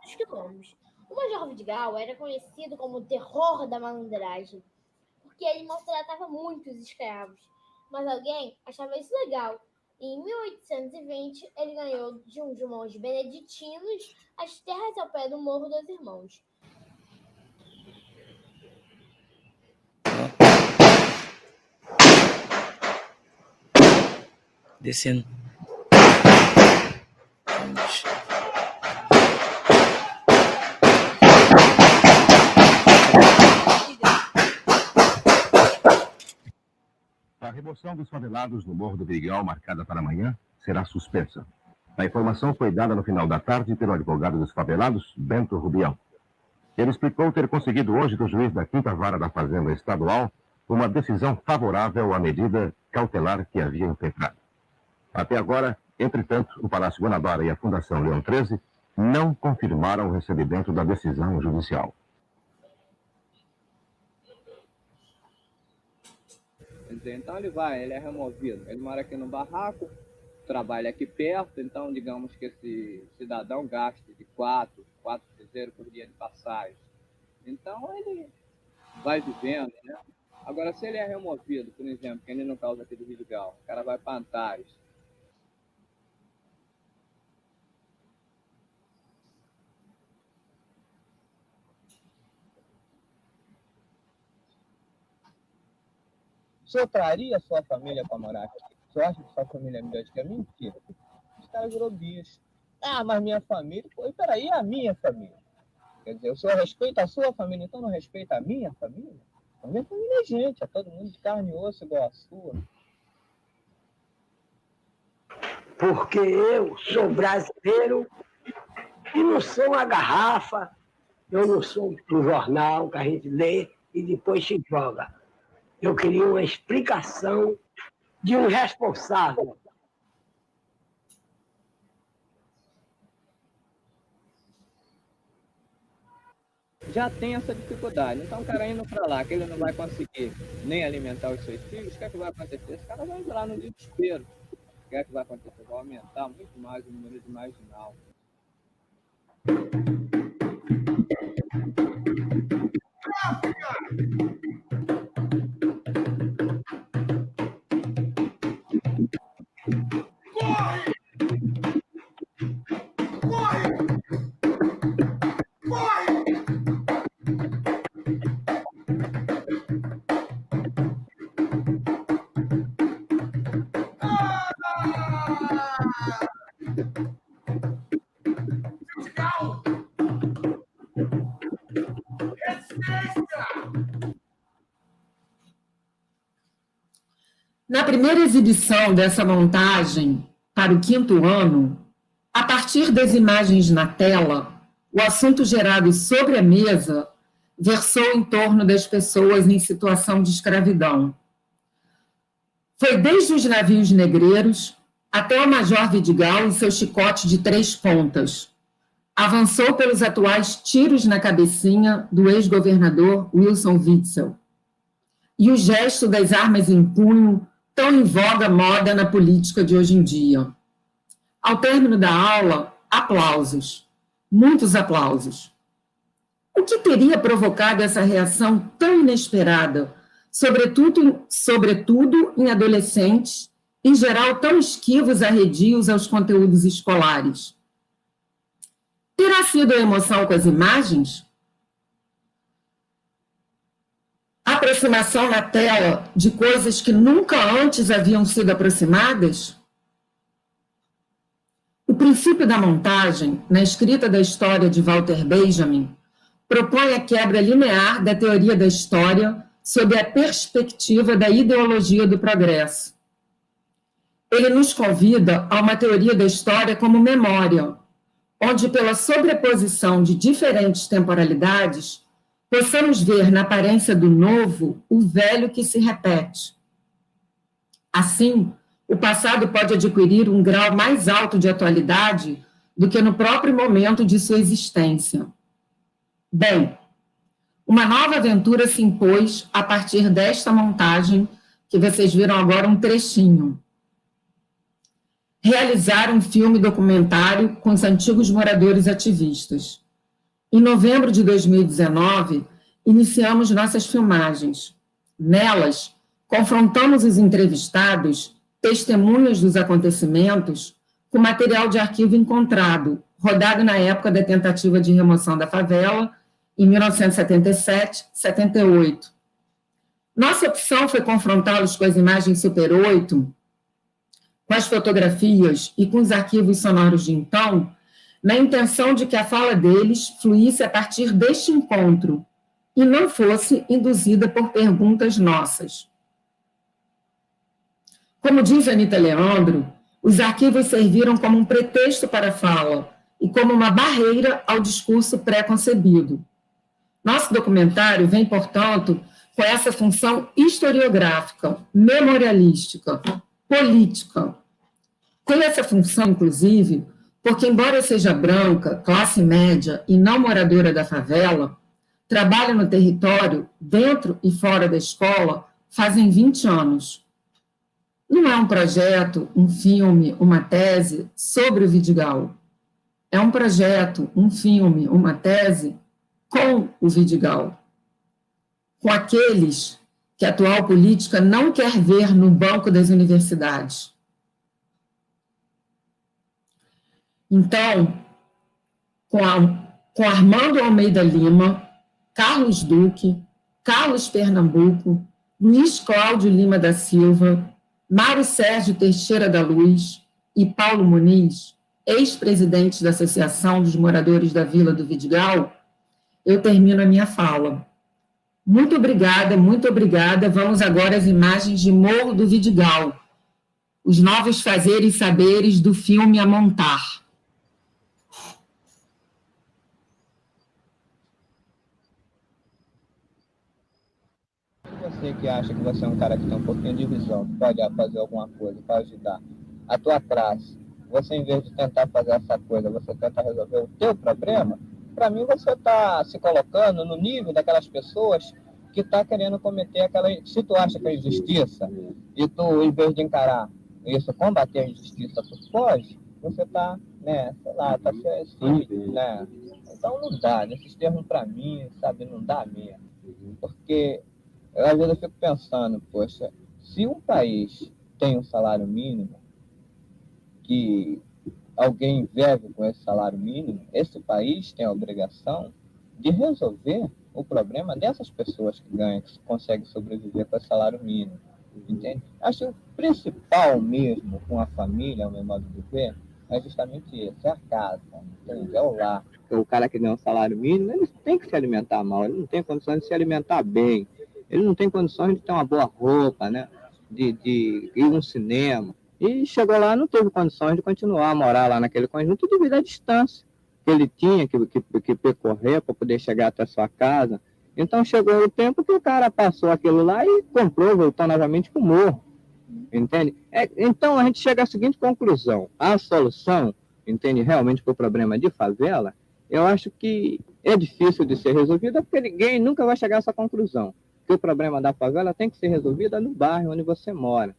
dos quilombos. O Major Vidigal era conhecido como o terror da malandragem, porque ele maltratava muitos escravos. Mas alguém achava isso legal. E em 1820, ele ganhou de uns monges beneditinos as terras ao pé do Morro dos Irmãos. Descendo. A remoção dos favelados do Morro do Vidigal, marcada para amanhã, será suspensa. A informação foi dada no final da tarde pelo advogado dos favelados, Bento Rubião. Ele explicou ter conseguido hoje do juiz da 5ª Vara da Fazenda Estadual uma decisão favorável à medida cautelar que havia impetrado. Até agora, entretanto, o Palácio Guanabara e a Fundação Leão 13 não confirmaram o recebimento da decisão judicial. Então ele é removido. Ele mora aqui no barraco, trabalha aqui perto, então digamos que esse cidadão gasta de 4 cruzeiros por dia de passagem. Então ele vai vivendo, né? Agora, se ele é removido, por exemplo, que ele no caso aqui do Vidigal, o cara vai para Antares. O senhor traria a sua família para morar aqui? O senhor acha que sua família é melhor do que a minha? Mentira. Os caras virou bicho. Ah, mas minha família... Pô, peraí, a minha família? Quer dizer, o senhor respeita a sua família, então não respeita a minha família? A minha família é gente, é todo mundo de carne e osso igual a sua. Porque eu sou brasileiro e não sou uma garrafa, eu não sou um jornal que a gente lê e depois se joga. Eu queria uma explicação de um responsável. Já tem essa dificuldade. Então, o cara indo para lá, que ele não vai conseguir nem alimentar os seus filhos, o que é que vai acontecer? Esse cara vai entrar no desespero. O que é que vai acontecer? Vai aumentar muito mais o número de marginal. Corre! Corre! Corre! Fiscal! Na primeira exibição dessa montagem, para o 5º ano, a partir das imagens na tela, o assunto gerado sobre a mesa versou em torno das pessoas em situação de escravidão. Foi desde os navios negreiros até o Major Vidigal e seu chicote de 3 pontas. Avançou pelos atuais tiros na cabecinha do ex-governador Wilson Witzel. E o gesto das armas em punho, tão em voga moda na política de hoje em dia. Ao término da aula, aplausos. Muitos aplausos. O que teria provocado essa reação tão inesperada, sobretudo em adolescentes, em geral tão esquivos arredios aos conteúdos escolares? Terá sido a emoção com as imagens? A aproximação na tela de coisas que nunca antes haviam sido aproximadas? O princípio da montagem, na escrita da história de Walter Benjamin, propõe a quebra linear da teoria da história sob a perspectiva da ideologia do progresso. Ele nos convida a uma teoria da história como memória, onde, pela sobreposição de diferentes temporalidades, possamos ver na aparência do novo o velho que se repete. Assim, o passado pode adquirir um grau mais alto de atualidade do que no próprio momento de sua existência. Bem, uma nova aventura se impôs a partir desta montagem, que vocês viram agora um trechinho. Realizar um filme documentário com os antigos moradores ativistas. Em novembro de 2019, iniciamos nossas filmagens. Nelas, confrontamos os entrevistados, testemunhas dos acontecimentos, com material de arquivo encontrado, rodado na época da tentativa de remoção da favela, em 1977-78. Nossa opção foi confrontá-los com as imagens Super 8, com as fotografias e com os arquivos sonoros de então, na intenção de que a fala deles fluísse a partir deste encontro e não fosse induzida por perguntas nossas. Como diz Anita Leandro, os arquivos serviram como um pretexto para a fala e como uma barreira ao discurso pré-concebido. Nosso documentário vem, portanto, com essa função historiográfica, memorialística, política. Tem essa função, inclusive, porque, embora eu seja branca, classe média e não moradora da favela, trabalho no território, dentro e fora da escola, fazem 20 anos. Não é um projeto, um filme, uma tese sobre o Vidigal. É um projeto, um filme, uma tese com o Vidigal. Com aqueles que a atual política não quer ver no banco das universidades. Então, com Armando Almeida Lima, Carlos Duque, Carlos Pernambuco, Luiz Cláudio Lima da Silva, Mário Sérgio Teixeira da Luz e Paulo Muniz, ex-presidentes da Associação dos Moradores da Vila do Vidigal, eu termino a minha fala. Muito obrigada, muito obrigada. Vamos agora às imagens de Morro do Vidigal, os novos fazeres e saberes do filme A Montar. Você que acha que você é um cara que tem um pouquinho de visão, que pode fazer alguma coisa para ajudar a tua classe, você, em vez de tentar fazer essa coisa, você tenta resolver o teu problema, para mim você está se colocando no nível daquelas pessoas que está querendo cometer aquela... Se tu acha que é injustiça, e tu, em vez de encarar isso, combater a injustiça, tu foge, você está, né, sei lá, está assim, né? Então não dá, nesses termos para mim, sabe, não dá mesmo. Porque eu, às vezes, eu fico pensando, poxa, se um país tem um salário mínimo, que alguém vive com esse salário mínimo, esse país tem a obrigação de resolver o problema dessas pessoas que ganham, que conseguem sobreviver com esse salário mínimo, entende? Acho que o principal mesmo com a família, ao meu modo de ver, é justamente isso, é a casa, entende? É o lar. O cara que ganha um salário mínimo, ele tem que se alimentar mal, ele não tem condições de se alimentar bem, ele não tem condições de ter uma boa roupa, né? De ir no cinema. E chegou lá, não teve condições de continuar a morar lá naquele conjunto devido à distância que ele tinha que percorrer para poder chegar até a sua casa. Então chegou o tempo que o cara passou aquilo lá e comprou, voltou novamente para o morro. Entende? Então a gente chega à seguinte conclusão: a solução, entende, realmente para o problema de favela, eu acho que é difícil de ser resolvida, porque ninguém nunca vai chegar a essa conclusão. Que o problema da favela tem que ser resolvido no bairro onde você mora.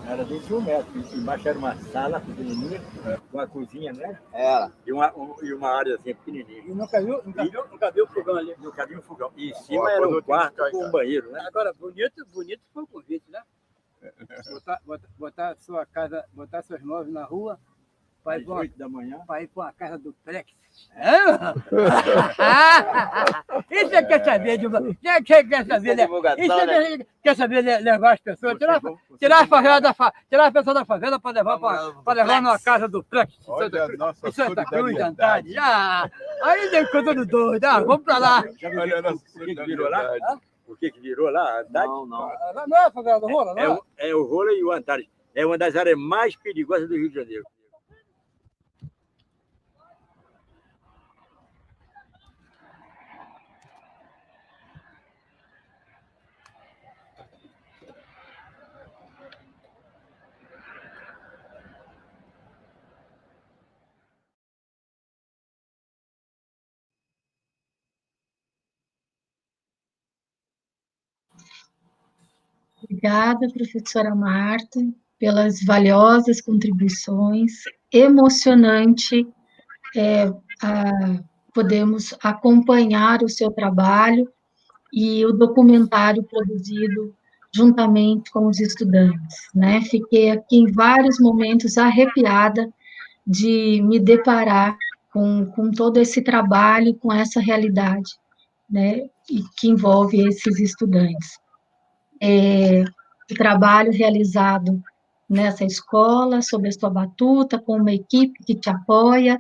Era 21 metros, embaixo era uma sala pequenininha, com uma cozinha, né? Era. E uma áreazinha pequenininha. E nunca viu o fogão ali? Nunca havia um fogão. E em cima era um quarto com um banheiro, né? Agora, bonito foi o convite, né? Botar sua casa, botar seus móveis na rua, às 8 da manhã, para ir para uma casa do Plex. Isso é quer saber de uma. Quer saber, né? Isso quer saber levar as pessoas, tirar a pessoa da favela para levar numa casa do Plex. Santa Cruz, de Andrade. Aí tem coisa do doido. Vamos para lá. O que virou lá? O que virou lá? Não. Não é a favela do Rola, não é? É o Rola e o Antares. É uma das áreas mais perigosas do Rio de Janeiro. Obrigada, professora Marta, pelas valiosas contribuições. Emocionante podemos acompanhar o seu trabalho e o documentário produzido juntamente com os estudantes, né? Fiquei aqui em vários momentos arrepiada de me deparar com todo esse trabalho, com essa realidade, né? E que envolve esses estudantes. O trabalho realizado nessa escola, sob a sua batuta, com uma equipe que te apoia,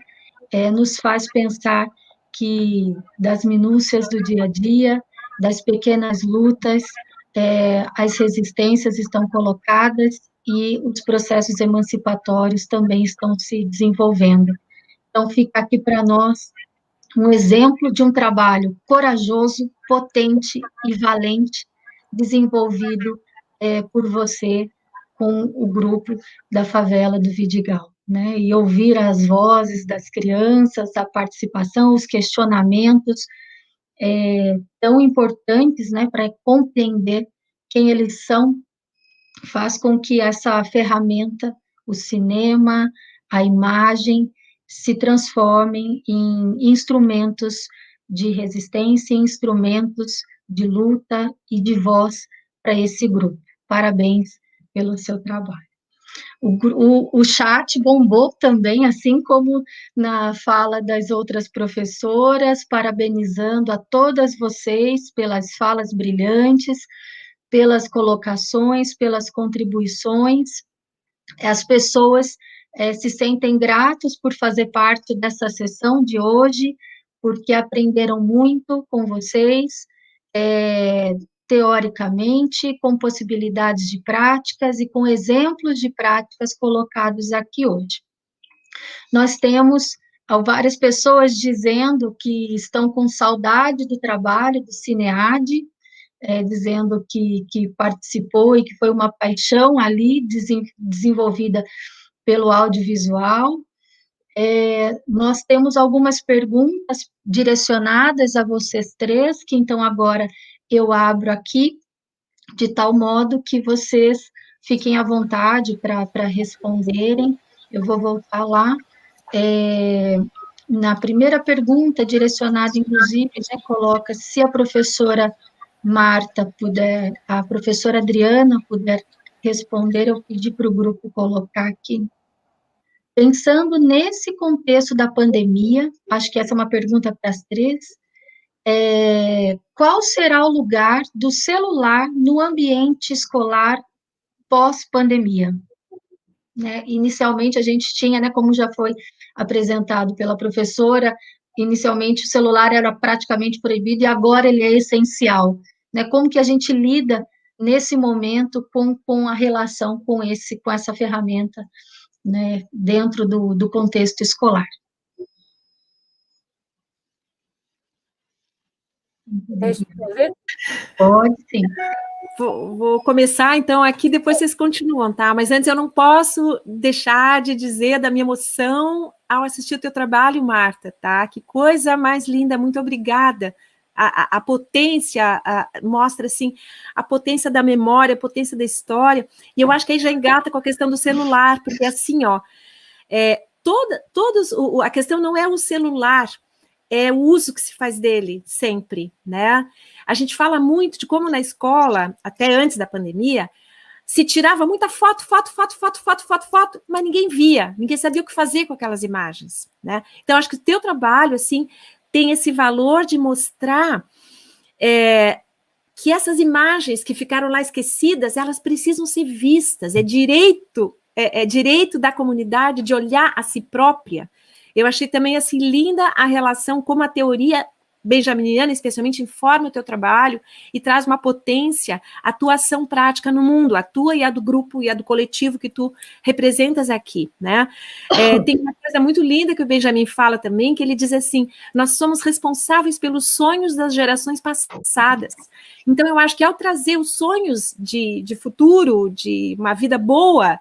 nos faz pensar que das minúcias do dia a dia, das pequenas lutas, as resistências estão colocadas e os processos emancipatórios também estão se desenvolvendo. Então, fica aqui para nós um exemplo de um trabalho corajoso, potente e valente, desenvolvido por você com o grupo da favela do Vidigal, né? E ouvir as vozes das crianças, a participação, os questionamentos tão importantes, né, para compreender quem eles são, faz com que essa ferramenta, o cinema, a imagem se transformem em instrumentos de resistência, instrumentos de luta e de voz para esse grupo. Parabéns pelo seu trabalho. O chat bombou também, assim como na fala das outras professoras, parabenizando a todas vocês pelas falas brilhantes, pelas colocações, pelas contribuições. As pessoas se sentem gratos por fazer parte dessa sessão de hoje, porque aprenderam muito com vocês, teoricamente, com possibilidades de práticas e com exemplos de práticas colocados aqui hoje. Nós temos várias pessoas dizendo que estão com saudade do trabalho do CINEAD, dizendo que participou e que foi uma paixão ali desenvolvida pelo audiovisual. Nós temos algumas perguntas direcionadas a vocês três, que então agora eu abro aqui, de tal modo que vocês fiquem à vontade para responderem. Eu vou voltar lá. Na primeira pergunta, direcionada, inclusive, já coloca, se a professora Marta puder, a professora Adriana puder responder, eu pedi para o grupo colocar aqui. Pensando nesse contexto da pandemia, acho que essa é uma pergunta para as três, qual será o lugar do celular no ambiente escolar pós-pandemia? Né? Inicialmente, a gente tinha, né, como já foi apresentado pela professora, inicialmente o celular era praticamente proibido e agora ele é essencial. Né? Como que a gente lida, nesse momento, com a relação com essa ferramenta, né, dentro do contexto escolar? Pode, sim. Vou começar, então, aqui, depois vocês continuam, tá? Mas antes eu não posso deixar de dizer da minha emoção ao assistir o teu trabalho, Marta, tá? Que coisa mais linda, muito obrigada. A potência, mostra, assim, a potência da memória, a potência da história, e eu acho que aí já engata com a questão do celular, porque assim, ó, a questão não é o celular, é o uso que se faz dele sempre, né? A gente fala muito de como na escola, até antes da pandemia, se tirava muita foto, mas ninguém via, ninguém sabia o que fazer com aquelas imagens, né? Então, acho que o teu trabalho, assim, tem esse valor de mostrar que essas imagens que ficaram lá esquecidas, elas precisam ser vistas, é direito da comunidade de olhar a si própria. Eu achei também, assim, linda a relação como a teoria benjaminiana, especialmente, informa o teu trabalho e traz uma potência, a tua ação prática no mundo, a tua e a do grupo e a do coletivo que tu representas aqui, né? Tem uma coisa muito linda que o Benjamin fala também, que ele diz assim, nós somos responsáveis pelos sonhos das gerações passadas. Então, eu acho que ao trazer os sonhos de futuro, de uma vida boa,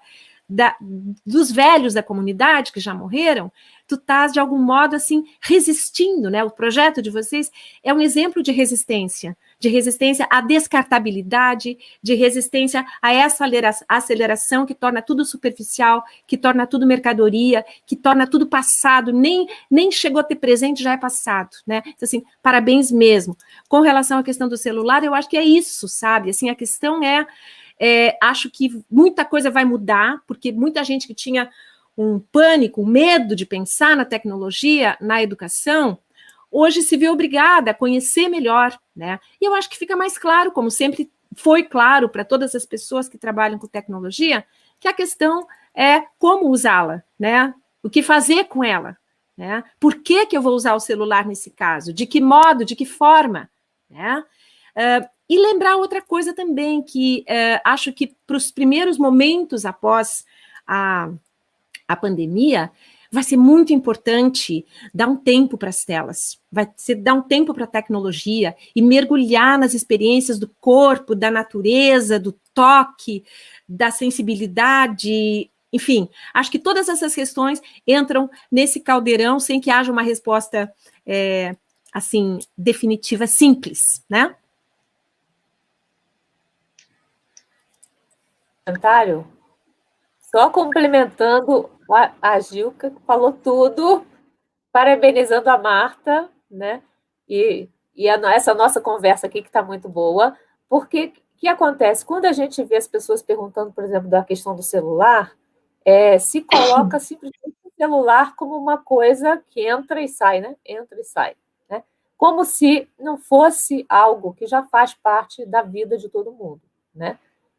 dos velhos da comunidade que já morreram, tu estás, de algum modo, assim, resistindo, né? O projeto de vocês é um exemplo de resistência à descartabilidade, de resistência a essa aceleração que torna tudo superficial, que torna tudo mercadoria, que torna tudo passado, nem chegou a ter presente, já é passado, né? Então, assim, parabéns mesmo. Com relação à questão do celular, eu acho que é isso, sabe? Assim, a questão acho que muita coisa vai mudar, porque muita gente que tinha um pânico, um medo de pensar na tecnologia, na educação, hoje se vê obrigada a conhecer melhor, né? E eu acho que fica mais claro, como sempre foi claro para todas as pessoas que trabalham com tecnologia, que a questão é como usá-la, né? O que fazer com ela, né? Por que eu vou usar o celular nesse caso? De que modo, de que forma, né? E lembrar outra coisa também, que acho que para os primeiros momentos após a pandemia, vai ser muito importante dar um tempo para as telas, dar um tempo para a tecnologia e mergulhar nas experiências do corpo, da natureza, do toque, da sensibilidade, enfim, acho que todas essas questões entram nesse caldeirão sem que haja uma resposta, assim, definitiva, simples, né? Comentário? Só complementando A Gilca falou tudo, parabenizando a Marta, né? E essa nossa conversa aqui, que está muito boa, porque o que acontece? Quando a gente vê as pessoas perguntando, por exemplo, da questão do celular, se coloca simplesmente o celular como uma coisa que entra e sai, né? Entra e sai, né? Como se não fosse algo que já faz parte da vida de todo mundo, né?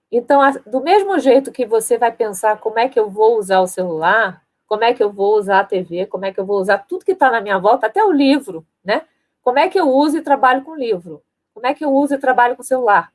Então, do mesmo jeito que você vai pensar como é que eu vou usar o celular, como é que eu vou usar a TV, como é que eu vou usar tudo que está na minha volta, até o livro, né? Como é que eu uso e trabalho com livro? Como é que eu uso e trabalho com celular?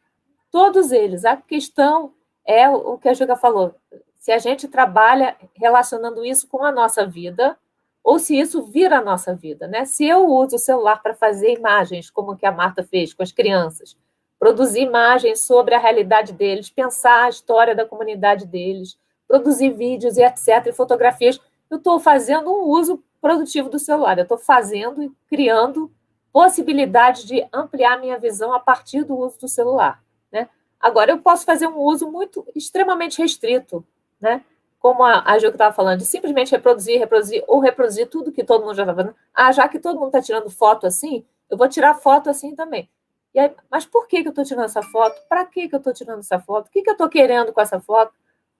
Todos eles. A questão é o que a Juga falou. Se a gente trabalha relacionando isso com a nossa vida, ou se isso vira a nossa vida, né? Se eu uso o celular para fazer imagens, como que a Marta fez com as crianças, produzir imagens sobre a realidade deles, pensar a história da comunidade deles, produzir vídeos e etc., e fotografias, eu estou fazendo um uso produtivo do celular, eu estou fazendo e criando possibilidade de ampliar minha visão a partir do uso do celular, né? Agora, eu posso fazer um uso extremamente restrito, né? Como a Gil que estava falando, de simplesmente reproduzir tudo que todo mundo já está fazendo. Já que todo mundo está tirando foto assim, eu vou tirar foto assim também. E aí, mas por que eu estou tirando essa foto? Para que eu estou tirando essa foto? O que eu estou querendo com essa foto?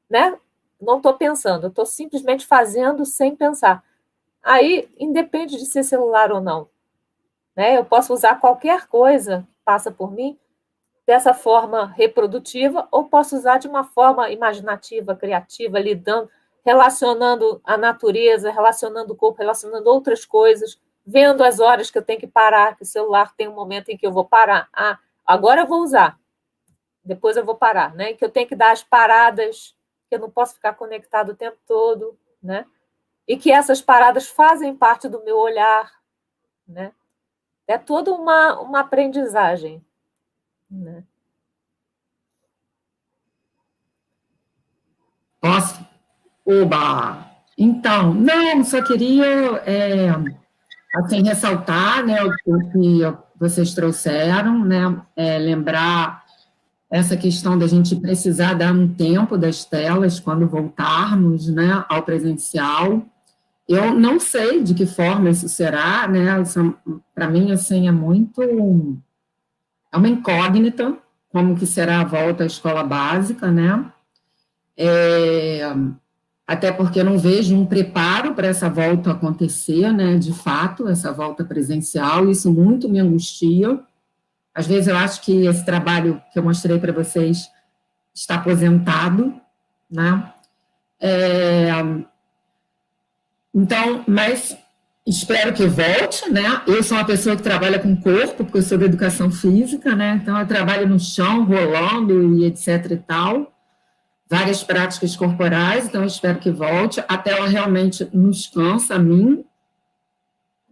Né? Não estou pensando, eu estou simplesmente fazendo sem pensar. Aí, independe de ser celular ou não, né? Eu posso usar qualquer coisa que passa por mim dessa forma reprodutiva, ou posso usar de uma forma imaginativa, criativa, lidando, relacionando a natureza, relacionando o corpo, relacionando outras coisas, vendo as horas que eu tenho que parar, que o celular tem um momento em que eu vou parar. Agora eu vou usar, depois eu vou parar, né? Que eu tenho que dar as paradas, que eu não posso ficar conectado o tempo todo, né? E que essas paradas fazem parte do meu olhar, né? É toda uma aprendizagem, né? Posso? Oba! Então, não, só queria assim, ressaltar, né, o que vocês trouxeram, né, lembrar essa questão da gente precisar dar um tempo das telas quando voltarmos, né, ao presencial. Eu não sei de que forma isso será, né, para mim, assim, é uma incógnita, como que será a volta à escola básica, né, até porque eu não vejo um preparo para essa volta acontecer, né, de fato, essa volta presencial, isso muito me angustia. Às vezes eu acho que esse trabalho que eu mostrei para vocês está aposentado, né, então, mas espero que volte, né, eu sou uma pessoa que trabalha com corpo, porque eu sou da educação física, né, então eu trabalho no chão, rolando e etc e tal, várias práticas corporais, então eu espero que volte. A tela realmente nos cansa, a mim,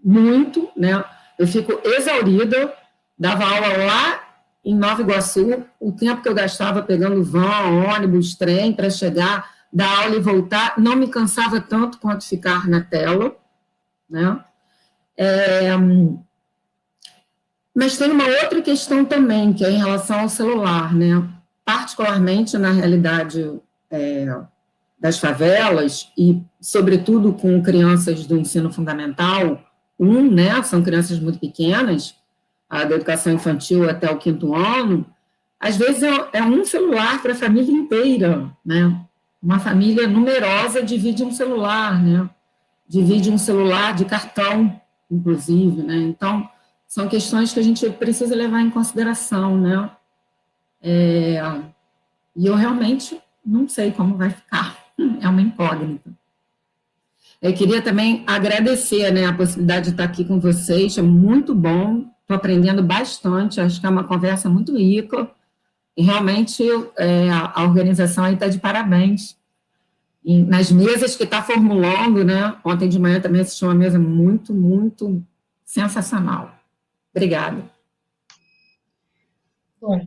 muito, né? Eu fico exaurida, dava aula lá em Nova Iguaçu, o tempo que eu gastava pegando van, ônibus, trem, para chegar, dar aula e voltar, não me cansava tanto quanto ficar na tela, né? Mas tem uma outra questão também, que é em relação ao celular, né? Particularmente na realidade das favelas, e sobretudo com crianças do ensino fundamental 1, né, são crianças muito pequenas, da educação infantil até o 5º ano, às vezes é um celular para a família inteira, né? Uma família numerosa divide um celular, né? Divide um celular de cartão, inclusive, né? Então, são questões que a gente precisa levar em consideração, né? E eu realmente não sei como vai ficar, é uma incógnita. Eu queria também agradecer, né, a possibilidade de estar aqui com vocês, é muito bom, estou aprendendo bastante, acho que é uma conversa muito rica, e realmente a organização aí está de parabéns. E nas mesas que está formulando, né, ontem de manhã também assisti uma mesa muito, muito sensacional. Obrigada. Bom,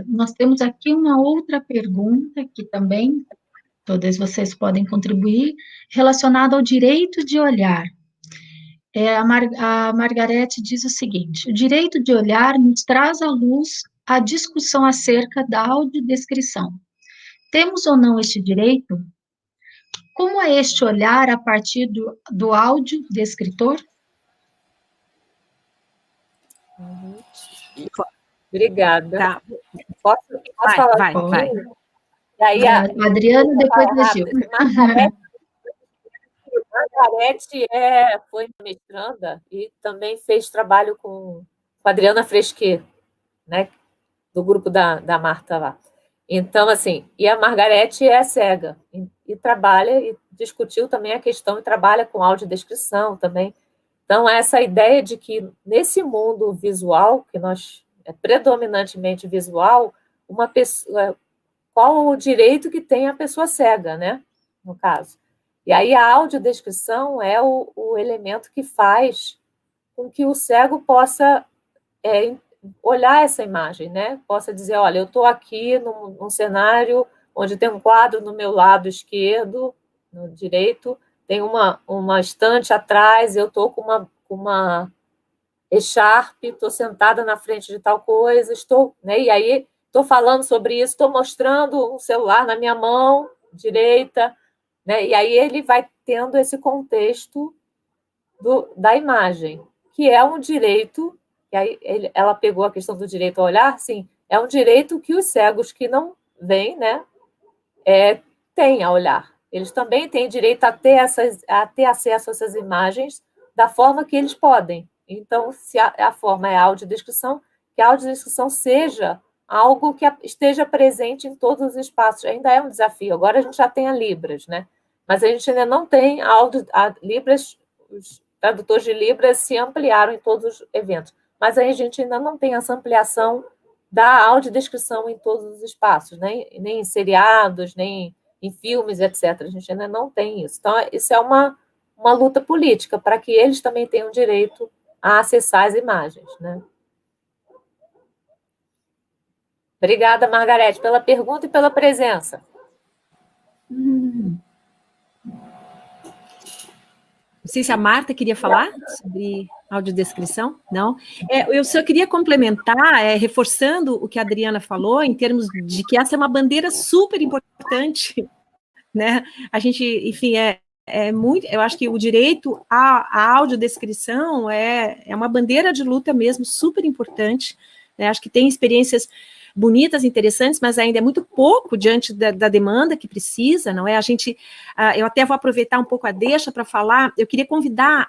nós temos aqui uma outra pergunta que também todas vocês podem contribuir, relacionada ao direito de olhar. A Margarete diz o seguinte: o direito de olhar nos traz à luz a discussão acerca da audiodescrição. Temos ou não este direito? como é este olhar a partir do áudio descritor? Obrigada. Tá. Posso falar vai. E aí, Adriana, depois da Gil. Margarete foi mestranda e também fez trabalho com a Adriana Fresquet, né, do grupo da Marta lá. Então, assim, e a Margarete é cega e trabalha, e discutiu também a questão, e trabalha com audiodescrição também. Então, essa ideia de que nesse mundo visual, que nós é predominantemente visual, uma pessoa, qual o direito que tem a pessoa cega, né, no caso. E aí a audiodescrição é o elemento que faz com que o cego possa olhar essa imagem, né? Possa dizer, olha, eu estou aqui num cenário onde tem um quadro no meu lado esquerdo, no direito, tem uma estante atrás, eu estou com uma echarpe, estou sentada na frente de tal coisa, né? E aí estou falando sobre isso, estou mostrando um celular na minha mão direita, né? E aí ele vai tendo esse contexto da imagem, que é um direito, e aí ela pegou a questão do direito ao olhar, sim, é um direito que os cegos que não veem, né, têm a olhar. Eles também têm direito a ter acesso a essas imagens da forma que eles podem. Então, se a forma é a audiodescrição, que a audiodescrição seja algo que esteja presente em todos os espaços. Ainda é um desafio. Agora a gente já tem a Libras, né? Mas a gente ainda não tem a Libras, os tradutores de Libras se ampliaram em todos os eventos. Mas aí a gente ainda não tem essa ampliação da audiodescrição em todos os espaços, né? Nem em seriados, nem em filmes, etc. A gente ainda não tem isso. Então, isso é uma luta política, para que eles também tenham direito a acessar as imagens, né? Obrigada, Margarete, pela pergunta e pela presença. Não sei se a Marta queria falar sobre audiodescrição, não? Eu só queria complementar, reforçando o que a Adriana falou, em termos de que essa é uma bandeira super importante, né? A gente, enfim, muito, eu acho que o direito à audiodescrição é uma bandeira de luta mesmo, super importante, né? Acho que tem experiências bonitas, interessantes, mas ainda é muito pouco diante da demanda que precisa, não é? Eu até vou aproveitar um pouco a deixa para falar, eu queria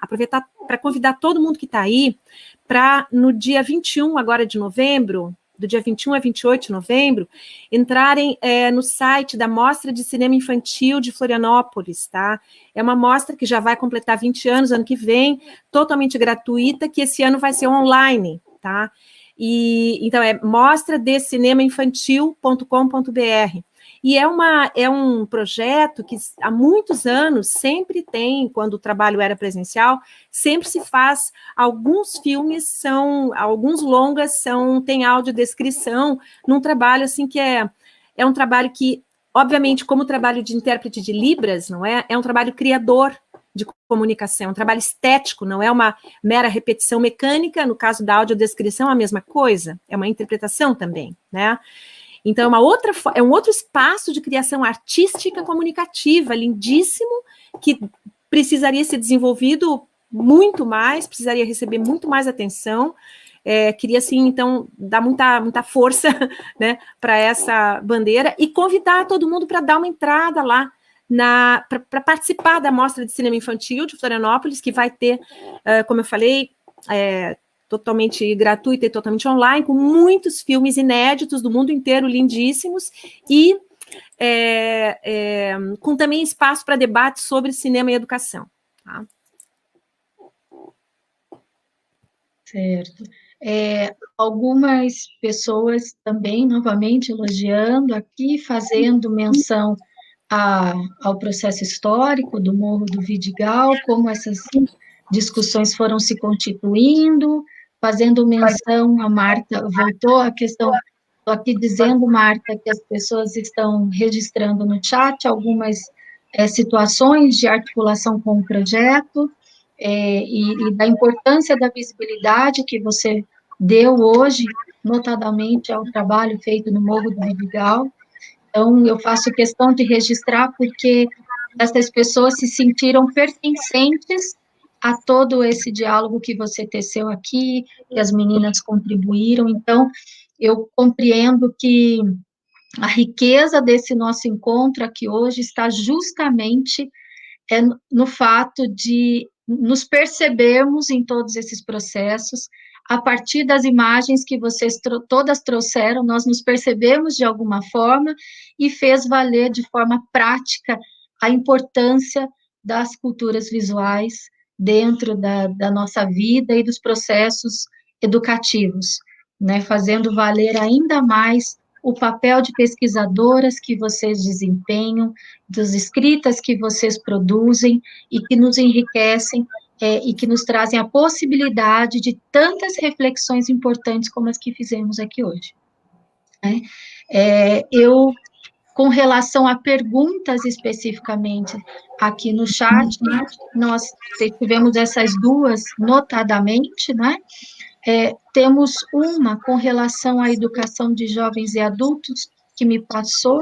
aproveitar para convidar todo mundo que está aí, para no dia 21 agora de novembro, do dia 21 a 28 de novembro, entrarem no site da Mostra de Cinema Infantil de Florianópolis, tá? É uma mostra que já vai completar 20 anos, ano que vem, totalmente gratuita, que esse ano vai ser online, tá? Então, mostradecinemainfantil.com.br. E é um projeto que há muitos anos sempre tem, quando o trabalho era presencial, sempre se faz, alguns longas tem audiodescrição, num trabalho assim que é um trabalho que, obviamente, como o trabalho de intérprete de Libras, não é? É um trabalho criador de comunicação, um trabalho estético, não é uma mera repetição mecânica, no caso da audiodescrição, a mesma coisa, é uma interpretação também, né? Então, é um outro espaço de criação artística comunicativa, lindíssimo, que precisaria ser desenvolvido muito mais, precisaria receber muito mais atenção. Queria, assim, então, dar muita força, né, para essa bandeira e convidar todo mundo para dar uma entrada lá, para participar da Mostra de Cinema Infantil de Florianópolis, que vai ter, como eu falei, totalmente gratuita e totalmente online, com muitos filmes inéditos do mundo inteiro, lindíssimos, e com também espaço para debate sobre cinema e educação. Tá? Certo. Algumas pessoas também, novamente, elogiando aqui, fazendo menção ao processo histórico do Morro do Vidigal, como essas discussões foram se constituindo, fazendo menção, a Marta voltou à questão, estou aqui dizendo, Marta, que as pessoas estão registrando no chat algumas situações de articulação com o projeto, e da importância da visibilidade que você deu hoje, notadamente ao trabalho feito no Morro do Vidigal. Então, eu faço questão de registrar, porque essas pessoas se sentiram pertencentes a todo esse diálogo que você teceu aqui, que as meninas contribuíram. Então, eu compreendo que a riqueza desse nosso encontro aqui hoje está justamente no fato de nos percebermos em todos esses processos, a partir das imagens que vocês todas trouxeram, nós nos percebemos de alguma forma e fez valer de forma prática a importância das culturas visuais dentro da nossa vida e dos processos educativos, né, fazendo valer ainda mais o papel de pesquisadoras que vocês desempenham, das escritas que vocês produzem e que nos enriquecem e que nos trazem a possibilidade de tantas reflexões importantes como as que fizemos aqui hoje. Né? Eu, com relação a perguntas especificamente aqui no chat, nós tivemos essas duas notadamente, né? Temos uma com relação à educação de jovens e adultos, que me passou.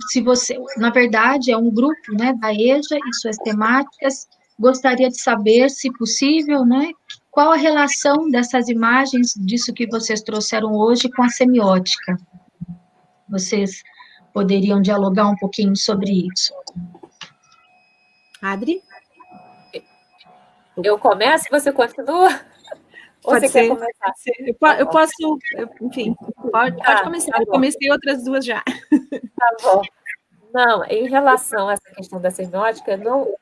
Se você, na verdade, é um grupo, né, da EJA e suas temáticas, gostaria de saber, se possível, né, qual a relação dessas imagens, disso que vocês trouxeram hoje, com a semiótica. Vocês poderiam dialogar um pouquinho sobre isso. Adri? Eu começo e você continua? Ou Pode você ser. quer começar? Eu posso, enfim, pode começar. Tá Eu comecei outras duas já. Tá bom. Não, em relação a essa questão da semiótica, não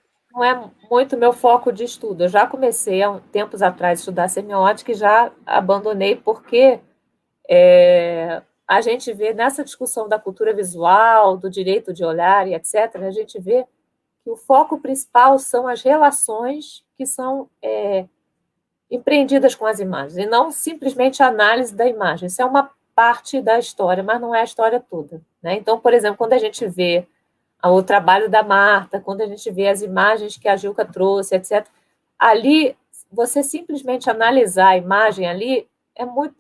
é muito meu foco de estudo. Eu já comecei há tempos atrás a estudar semiótica e já abandonei porque a gente vê nessa discussão da cultura visual, do direito de olhar e etc., a gente vê que o foco principal são as relações que são empreendidas com as imagens, e não simplesmente a análise da imagem. Isso é uma parte da história, mas não é a história toda. Né? Então, por exemplo, quando a gente vê o trabalho da Marta, quando a gente vê as imagens que a Gilca trouxe, etc., ali, você simplesmente analisar a imagem ali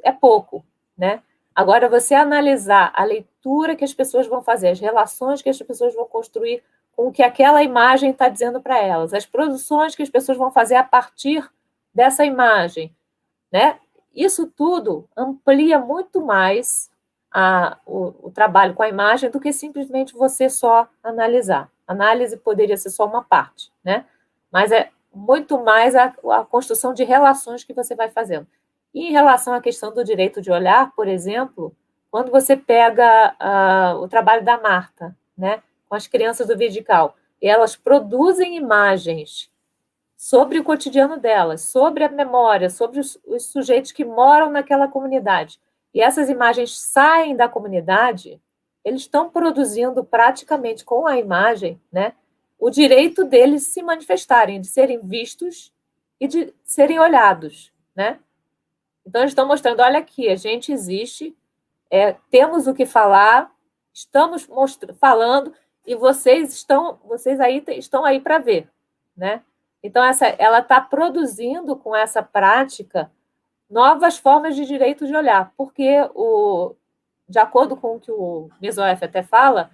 é pouco. Né? Agora, você analisar a leitura que as pessoas vão fazer, as relações que as pessoas vão construir com o que aquela imagem está dizendo para elas, as produções que as pessoas vão fazer a partir dessa imagem, né? Isso tudo amplia muito mais o trabalho com a imagem do que simplesmente você só analisar. Análise poderia ser só uma parte, né? Mas é muito mais a construção de relações que você vai fazendo. E em relação à questão do direito de olhar, por exemplo, quando você pega o trabalho da Marta, né? Com as crianças do Vidigal, e elas produzem imagens sobre o cotidiano delas, sobre a memória, sobre os sujeitos que moram naquela comunidade, e essas imagens saem da comunidade, eles estão produzindo praticamente com a imagem, né, o direito deles se manifestarem, de serem vistos e de serem olhados. Né? Então, eles estão mostrando, olha aqui, a gente existe, temos o que falar, estamos falando, e vocês estão aí para ver, né? Então, ela está produzindo com essa prática novas formas de direito de olhar, porque, de acordo com o que o Mizoef até fala,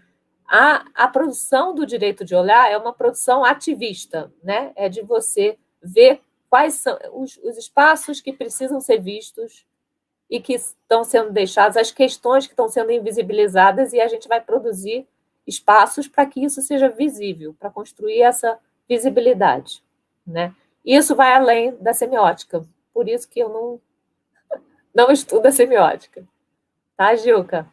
a produção do direito de olhar é uma produção ativista, né? É de você ver quais são os espaços que precisam ser vistos e que estão sendo deixados, as questões que estão sendo invisibilizadas, e a gente vai produzir espaços para que isso seja visível, para construir essa visibilidade. Né? Isso vai além da semiótica, por isso que eu não estudo a semiótica. Tá, Gilca?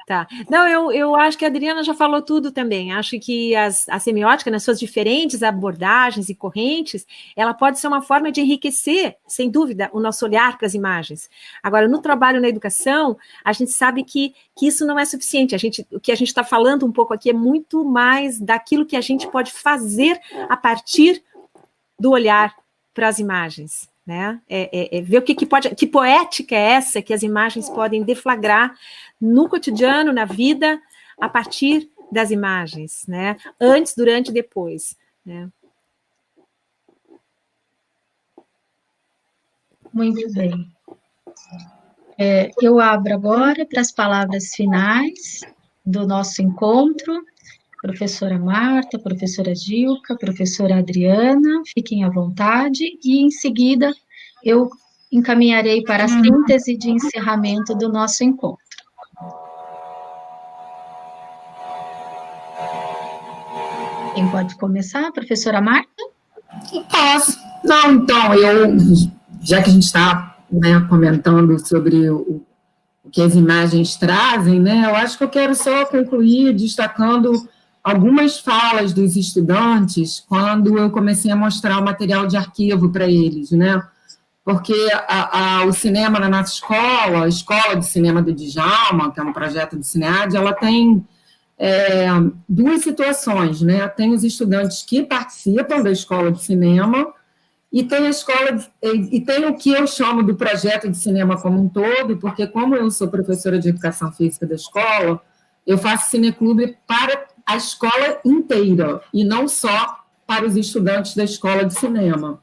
Tá. Não, eu acho que a Adriana já falou tudo também. Acho que a semiótica, nas suas diferentes abordagens e correntes, ela pode ser uma forma de enriquecer, sem dúvida, o nosso olhar para as imagens. Agora, no trabalho na educação, a gente sabe que isso não é suficiente. O que a gente está falando um pouco aqui é muito mais daquilo que a gente pode fazer a partir do olhar para as imagens. Né? Ver que poética é essa que as imagens podem deflagrar no cotidiano, na vida, a partir das imagens, né? Antes, durante e depois. Né? Muito bem. Eu abro agora para as palavras finais do nosso encontro. Professora Marta, professora Gilca, professora Adriana, fiquem à vontade, e em seguida eu encaminharei para a síntese de encerramento do nosso encontro. Quem pode começar? Professora Marta? Posso. Não, então, já que a gente está, né, comentando sobre o que as imagens trazem, né, eu acho que eu quero só concluir destacando algumas falas dos estudantes quando eu comecei a mostrar o material de arquivo para eles, né, porque o cinema na nossa escola, a Escola de Cinema do Djalma, que é um projeto do Cinead, ela tem duas situações, né, tem os estudantes que participam da Escola de Cinema e tem e tem o que eu chamo do projeto de cinema como um todo, porque como eu sou professora de educação física da escola, eu faço cineclube para a escola inteira, e não só para os estudantes da escola de cinema.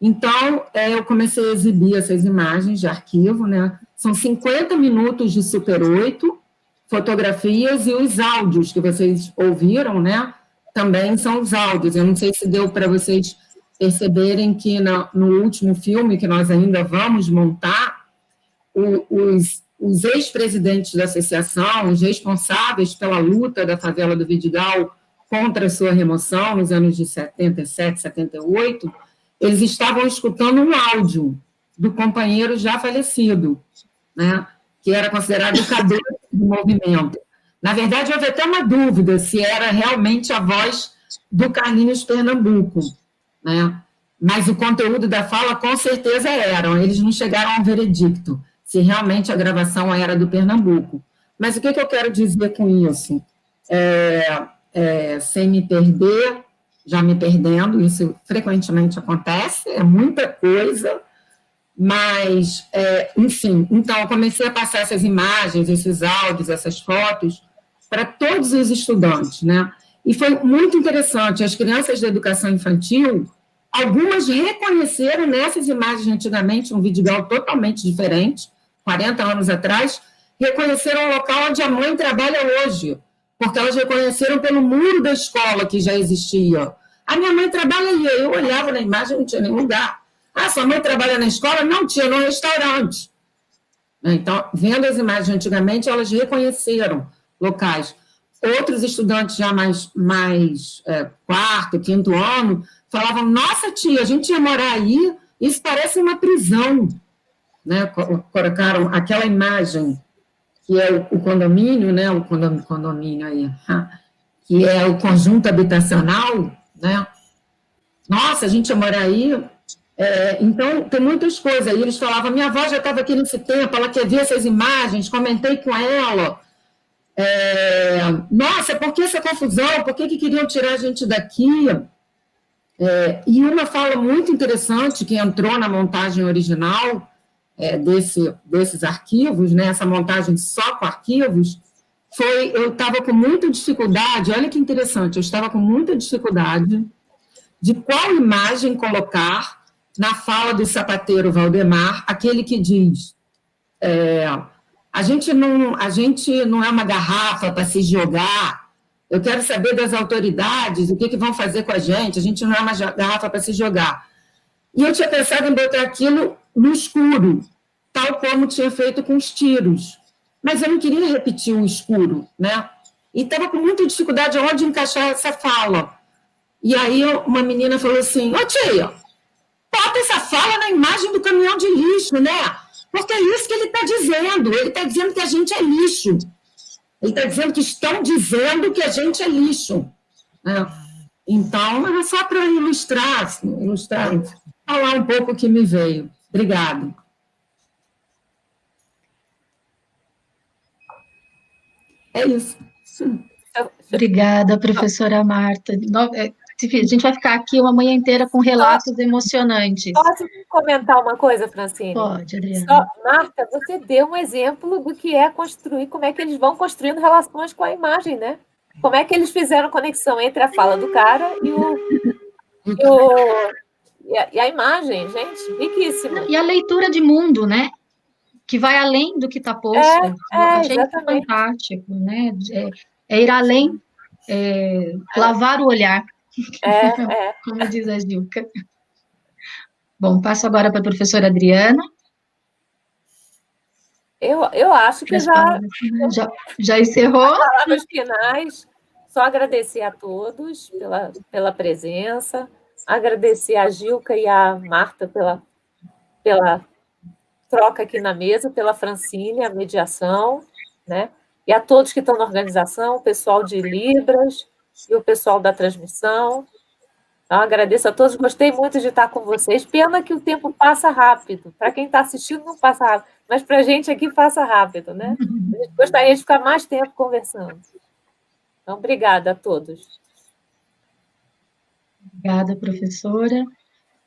Então, eu comecei a exibir essas imagens de arquivo, né? São 50 minutos de Super 8, fotografias, e os áudios que vocês ouviram, né? Também são os áudios. Eu não sei se deu para vocês perceberem que no último filme que nós ainda vamos montar, os ex-presidentes da associação, os responsáveis pela luta da favela do Vidigal contra a sua remoção nos anos de 77, 78, eles estavam escutando um áudio do companheiro já falecido, né, que era considerado o cabeça do movimento. Na verdade, houve até uma dúvida se era realmente a voz do Carlinhos Pernambuco, né? Mas o conteúdo da fala, com certeza, eles não chegaram a um veredicto, se realmente a gravação era do Pernambuco. Mas o que eu quero dizer com isso? Sem me perder, já me perdendo, isso frequentemente acontece, é muita coisa, mas, enfim, então eu comecei a passar essas imagens, esses áudios, essas fotos, para todos os estudantes, né? E foi muito interessante, as crianças da educação infantil, algumas reconheceram nessas imagens antigamente, um Vidigal totalmente diferente, 40 anos atrás, reconheceram o local onde a mãe trabalha hoje, porque elas reconheceram pelo muro da escola que já existia. A minha mãe trabalha ali, eu olhava na imagem, não tinha nenhum lugar. Sua mãe trabalha na escola? Não, tinha no restaurante. Então, vendo as imagens antigamente, elas reconheceram locais. Outros estudantes já mais quarto, quinto ano, falavam, nossa tia, a gente ia morar aí, isso parece uma prisão. Né? Colocaram aquela imagem, que é o condomínio, né? O condomínio aí, que é o conjunto habitacional, né? Nossa, a gente ia morar aí. Então, tem muitas coisas aí. Eles falavam, minha avó já estava aqui nesse tempo, ela quer ver essas imagens, comentei com ela. Nossa, por que essa confusão? Por que queriam tirar a gente daqui? E uma fala muito interessante que entrou na montagem original desses arquivos, né, essa montagem só com arquivos, eu estava com muita dificuldade, olha que interessante, eu estava com muita dificuldade de qual imagem colocar na fala do sapateiro Valdemar, aquele que diz... A gente não é uma garrafa para se jogar. Eu quero saber das autoridades, o que vão fazer com a gente não é uma garrafa para se jogar. E eu tinha pensado em botar aquilo no escuro, tal como tinha feito com os tiros. Mas eu não queria repetir o escuro, né? E estava com muita dificuldade onde encaixar essa fala. E aí uma menina falou assim, ô tia, bota essa fala na imagem do caminhão de lixo, né? Porque é isso que ele está dizendo. Ele está dizendo que a gente é lixo. Ele está dizendo que estão dizendo que a gente é lixo. Então, era só para ilustrar, falar um pouco o que me veio. Obrigada. É isso. Obrigada, professora Marta. A gente vai ficar aqui uma manhã inteira com relatos emocionantes. Posso comentar uma coisa, Francine? Pode, Adriana. Marta, você deu um exemplo do que é construir, como é que eles vão construindo relações com a imagem, né? Como é que eles fizeram conexão entre a fala do cara e a imagem, gente, riquíssima. E a leitura de mundo, né? Que vai além do que está posto. Achei fantástico, né? É ir além lavar o olhar, É. como diz a Gilca. Bom, passo agora para a professora Adriana. Eu acho que já encerrou. Palavras finais, só agradecer a todos pela presença, agradecer a Gilca e a Marta pela troca aqui na mesa, pela Francine, a mediação, né? E a todos que estão na organização, o pessoal de Libras e o pessoal da transmissão. Então, agradeço a todos, gostei muito de estar com vocês. Pena que o tempo passa rápido. Para quem está assistindo, não passa rápido, mas para a gente aqui passa rápido, né? A gente gostaria de ficar mais tempo conversando. Então, obrigada a todos. Obrigada, professora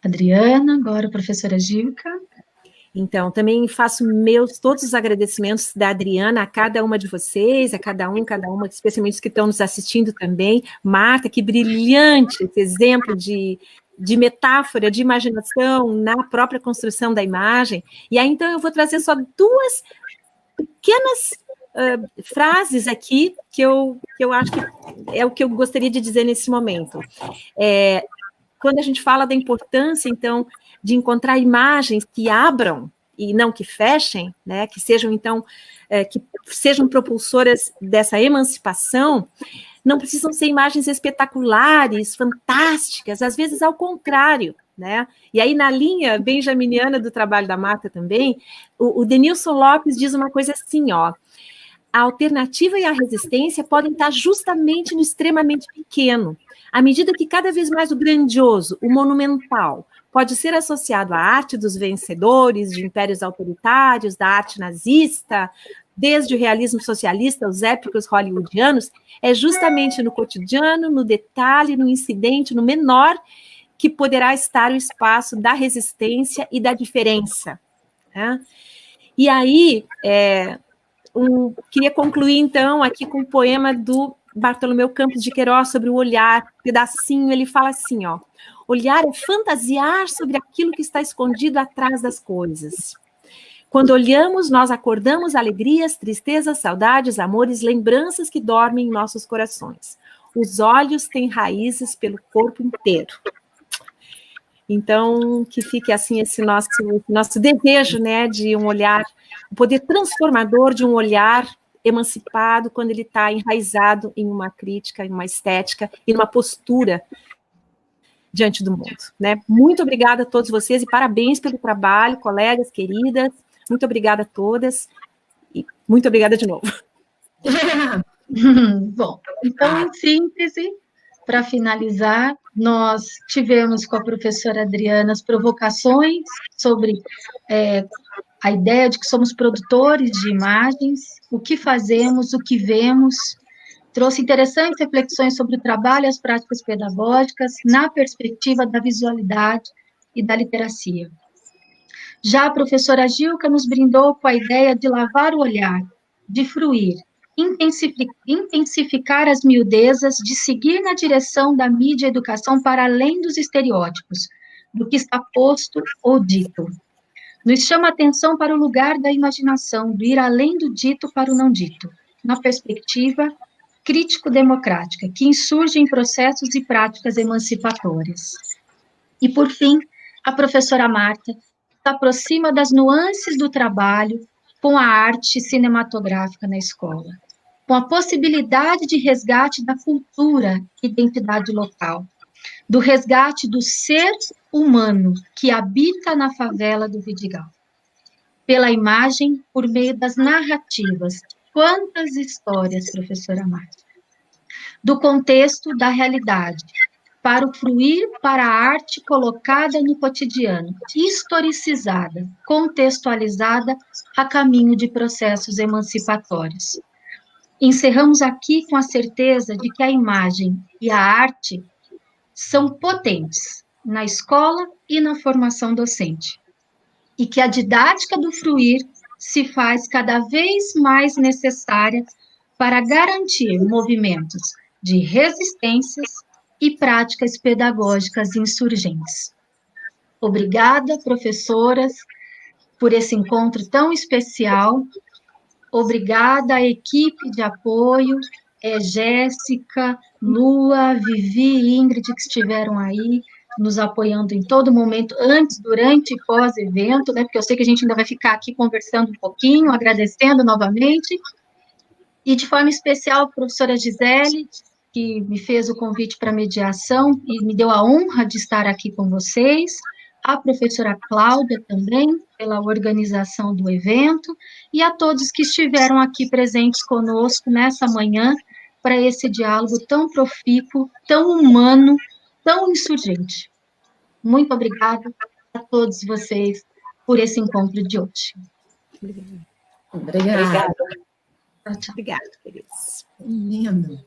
Adriana. Agora, a professora Gilca. Então, também faço todos os agradecimentos da Adriana a cada uma de vocês, a cada uma, especialmente os que estão nos assistindo também. Marta, que brilhante esse exemplo de metáfora, de imaginação na própria construção da imagem. E aí, então, eu vou trazer só duas pequenas frases aqui que eu acho que é o que eu gostaria de dizer nesse momento. Quando a gente fala da importância, então, de encontrar imagens que abram e não que fechem, né, que sejam, então, que sejam propulsoras dessa emancipação, não precisam ser imagens espetaculares, fantásticas, às vezes ao contrário, né? E aí, na linha benjaminiana do trabalho da Marta também, o Denilson Lopes diz uma coisa assim, ó: a alternativa e a resistência podem estar justamente no extremamente pequeno, à medida que cada vez mais o grandioso, o monumental, pode ser associado à arte dos vencedores, de impérios autoritários, da arte nazista, desde o realismo socialista aos épicos hollywoodianos, é justamente no cotidiano, no detalhe, no incidente, no menor, que poderá estar o espaço da resistência e da diferença, né? E aí, queria concluir, então, aqui com um poema do Bartolomeu Campos de Queiroz sobre o olhar, pedacinho, ele fala assim, ó: olhar é fantasiar sobre aquilo que está escondido atrás das coisas. Quando olhamos, nós acordamos alegrias, tristezas, saudades, amores, lembranças que dormem em nossos corações. Os olhos têm raízes pelo corpo inteiro. Então, que fique assim esse nosso desejo, né, de um olhar, o poder transformador de um olhar emancipado quando ele está enraizado em uma crítica, em uma estética e numa postura diante do mundo, né? Muito obrigada a todos vocês e parabéns pelo trabalho, colegas, queridas. Muito obrigada a todas e muito obrigada de novo. Bom, então, em síntese, para finalizar, nós tivemos com a professora Adriana as provocações sobre a ideia de que somos produtores de imagens, o que fazemos, o que vemos, trouxe interessantes reflexões sobre o trabalho e as práticas pedagógicas na perspectiva da visualidade e da literacia. Já a professora Gilca nos brindou com a ideia de lavar o olhar, de fruir, intensificar as miudezas, de seguir na direção da mídia e educação para além dos estereótipos, do que está posto ou dito. Nos chama a atenção para o lugar da imaginação, do ir além do dito para o não dito, na perspectiva crítico-democrática, que insurge em processos e práticas emancipatórias. E, por fim, a professora Marta se aproxima das nuances do trabalho com a arte cinematográfica na escola, com a possibilidade de resgate da cultura e identidade local, do resgate do ser humano que habita na favela do Vidigal. Pela imagem, por meio das narrativas. Quantas histórias, professora Marta? Do contexto da realidade, para o fruir para a arte colocada no cotidiano, historicizada, contextualizada a caminho de processos emancipatórios. Encerramos aqui com a certeza de que a imagem e a arte são potentes na escola e na formação docente, e que a didática do fruir se faz cada vez mais necessária para garantir movimentos de resistências e práticas pedagógicas insurgentes. Obrigada, professoras, por esse encontro tão especial. Obrigada à equipe de apoio, Jéssica, Lua, Vivi e Ingrid, que estiveram aí nos apoiando em todo momento, antes, durante e pós-evento, né, porque eu sei que a gente ainda vai ficar aqui conversando um pouquinho, agradecendo novamente, e de forma especial a professora Gisele, que me fez o convite para mediação e me deu a honra de estar aqui com vocês, a professora Cláudia também, pela organização do evento, e a todos que estiveram aqui presentes conosco nessa manhã, para esse diálogo tão profícuo, tão humano, tão insurgente. Muito obrigada a todos vocês por esse encontro de hoje. Obrigada. Obrigada, queridos. Lindo.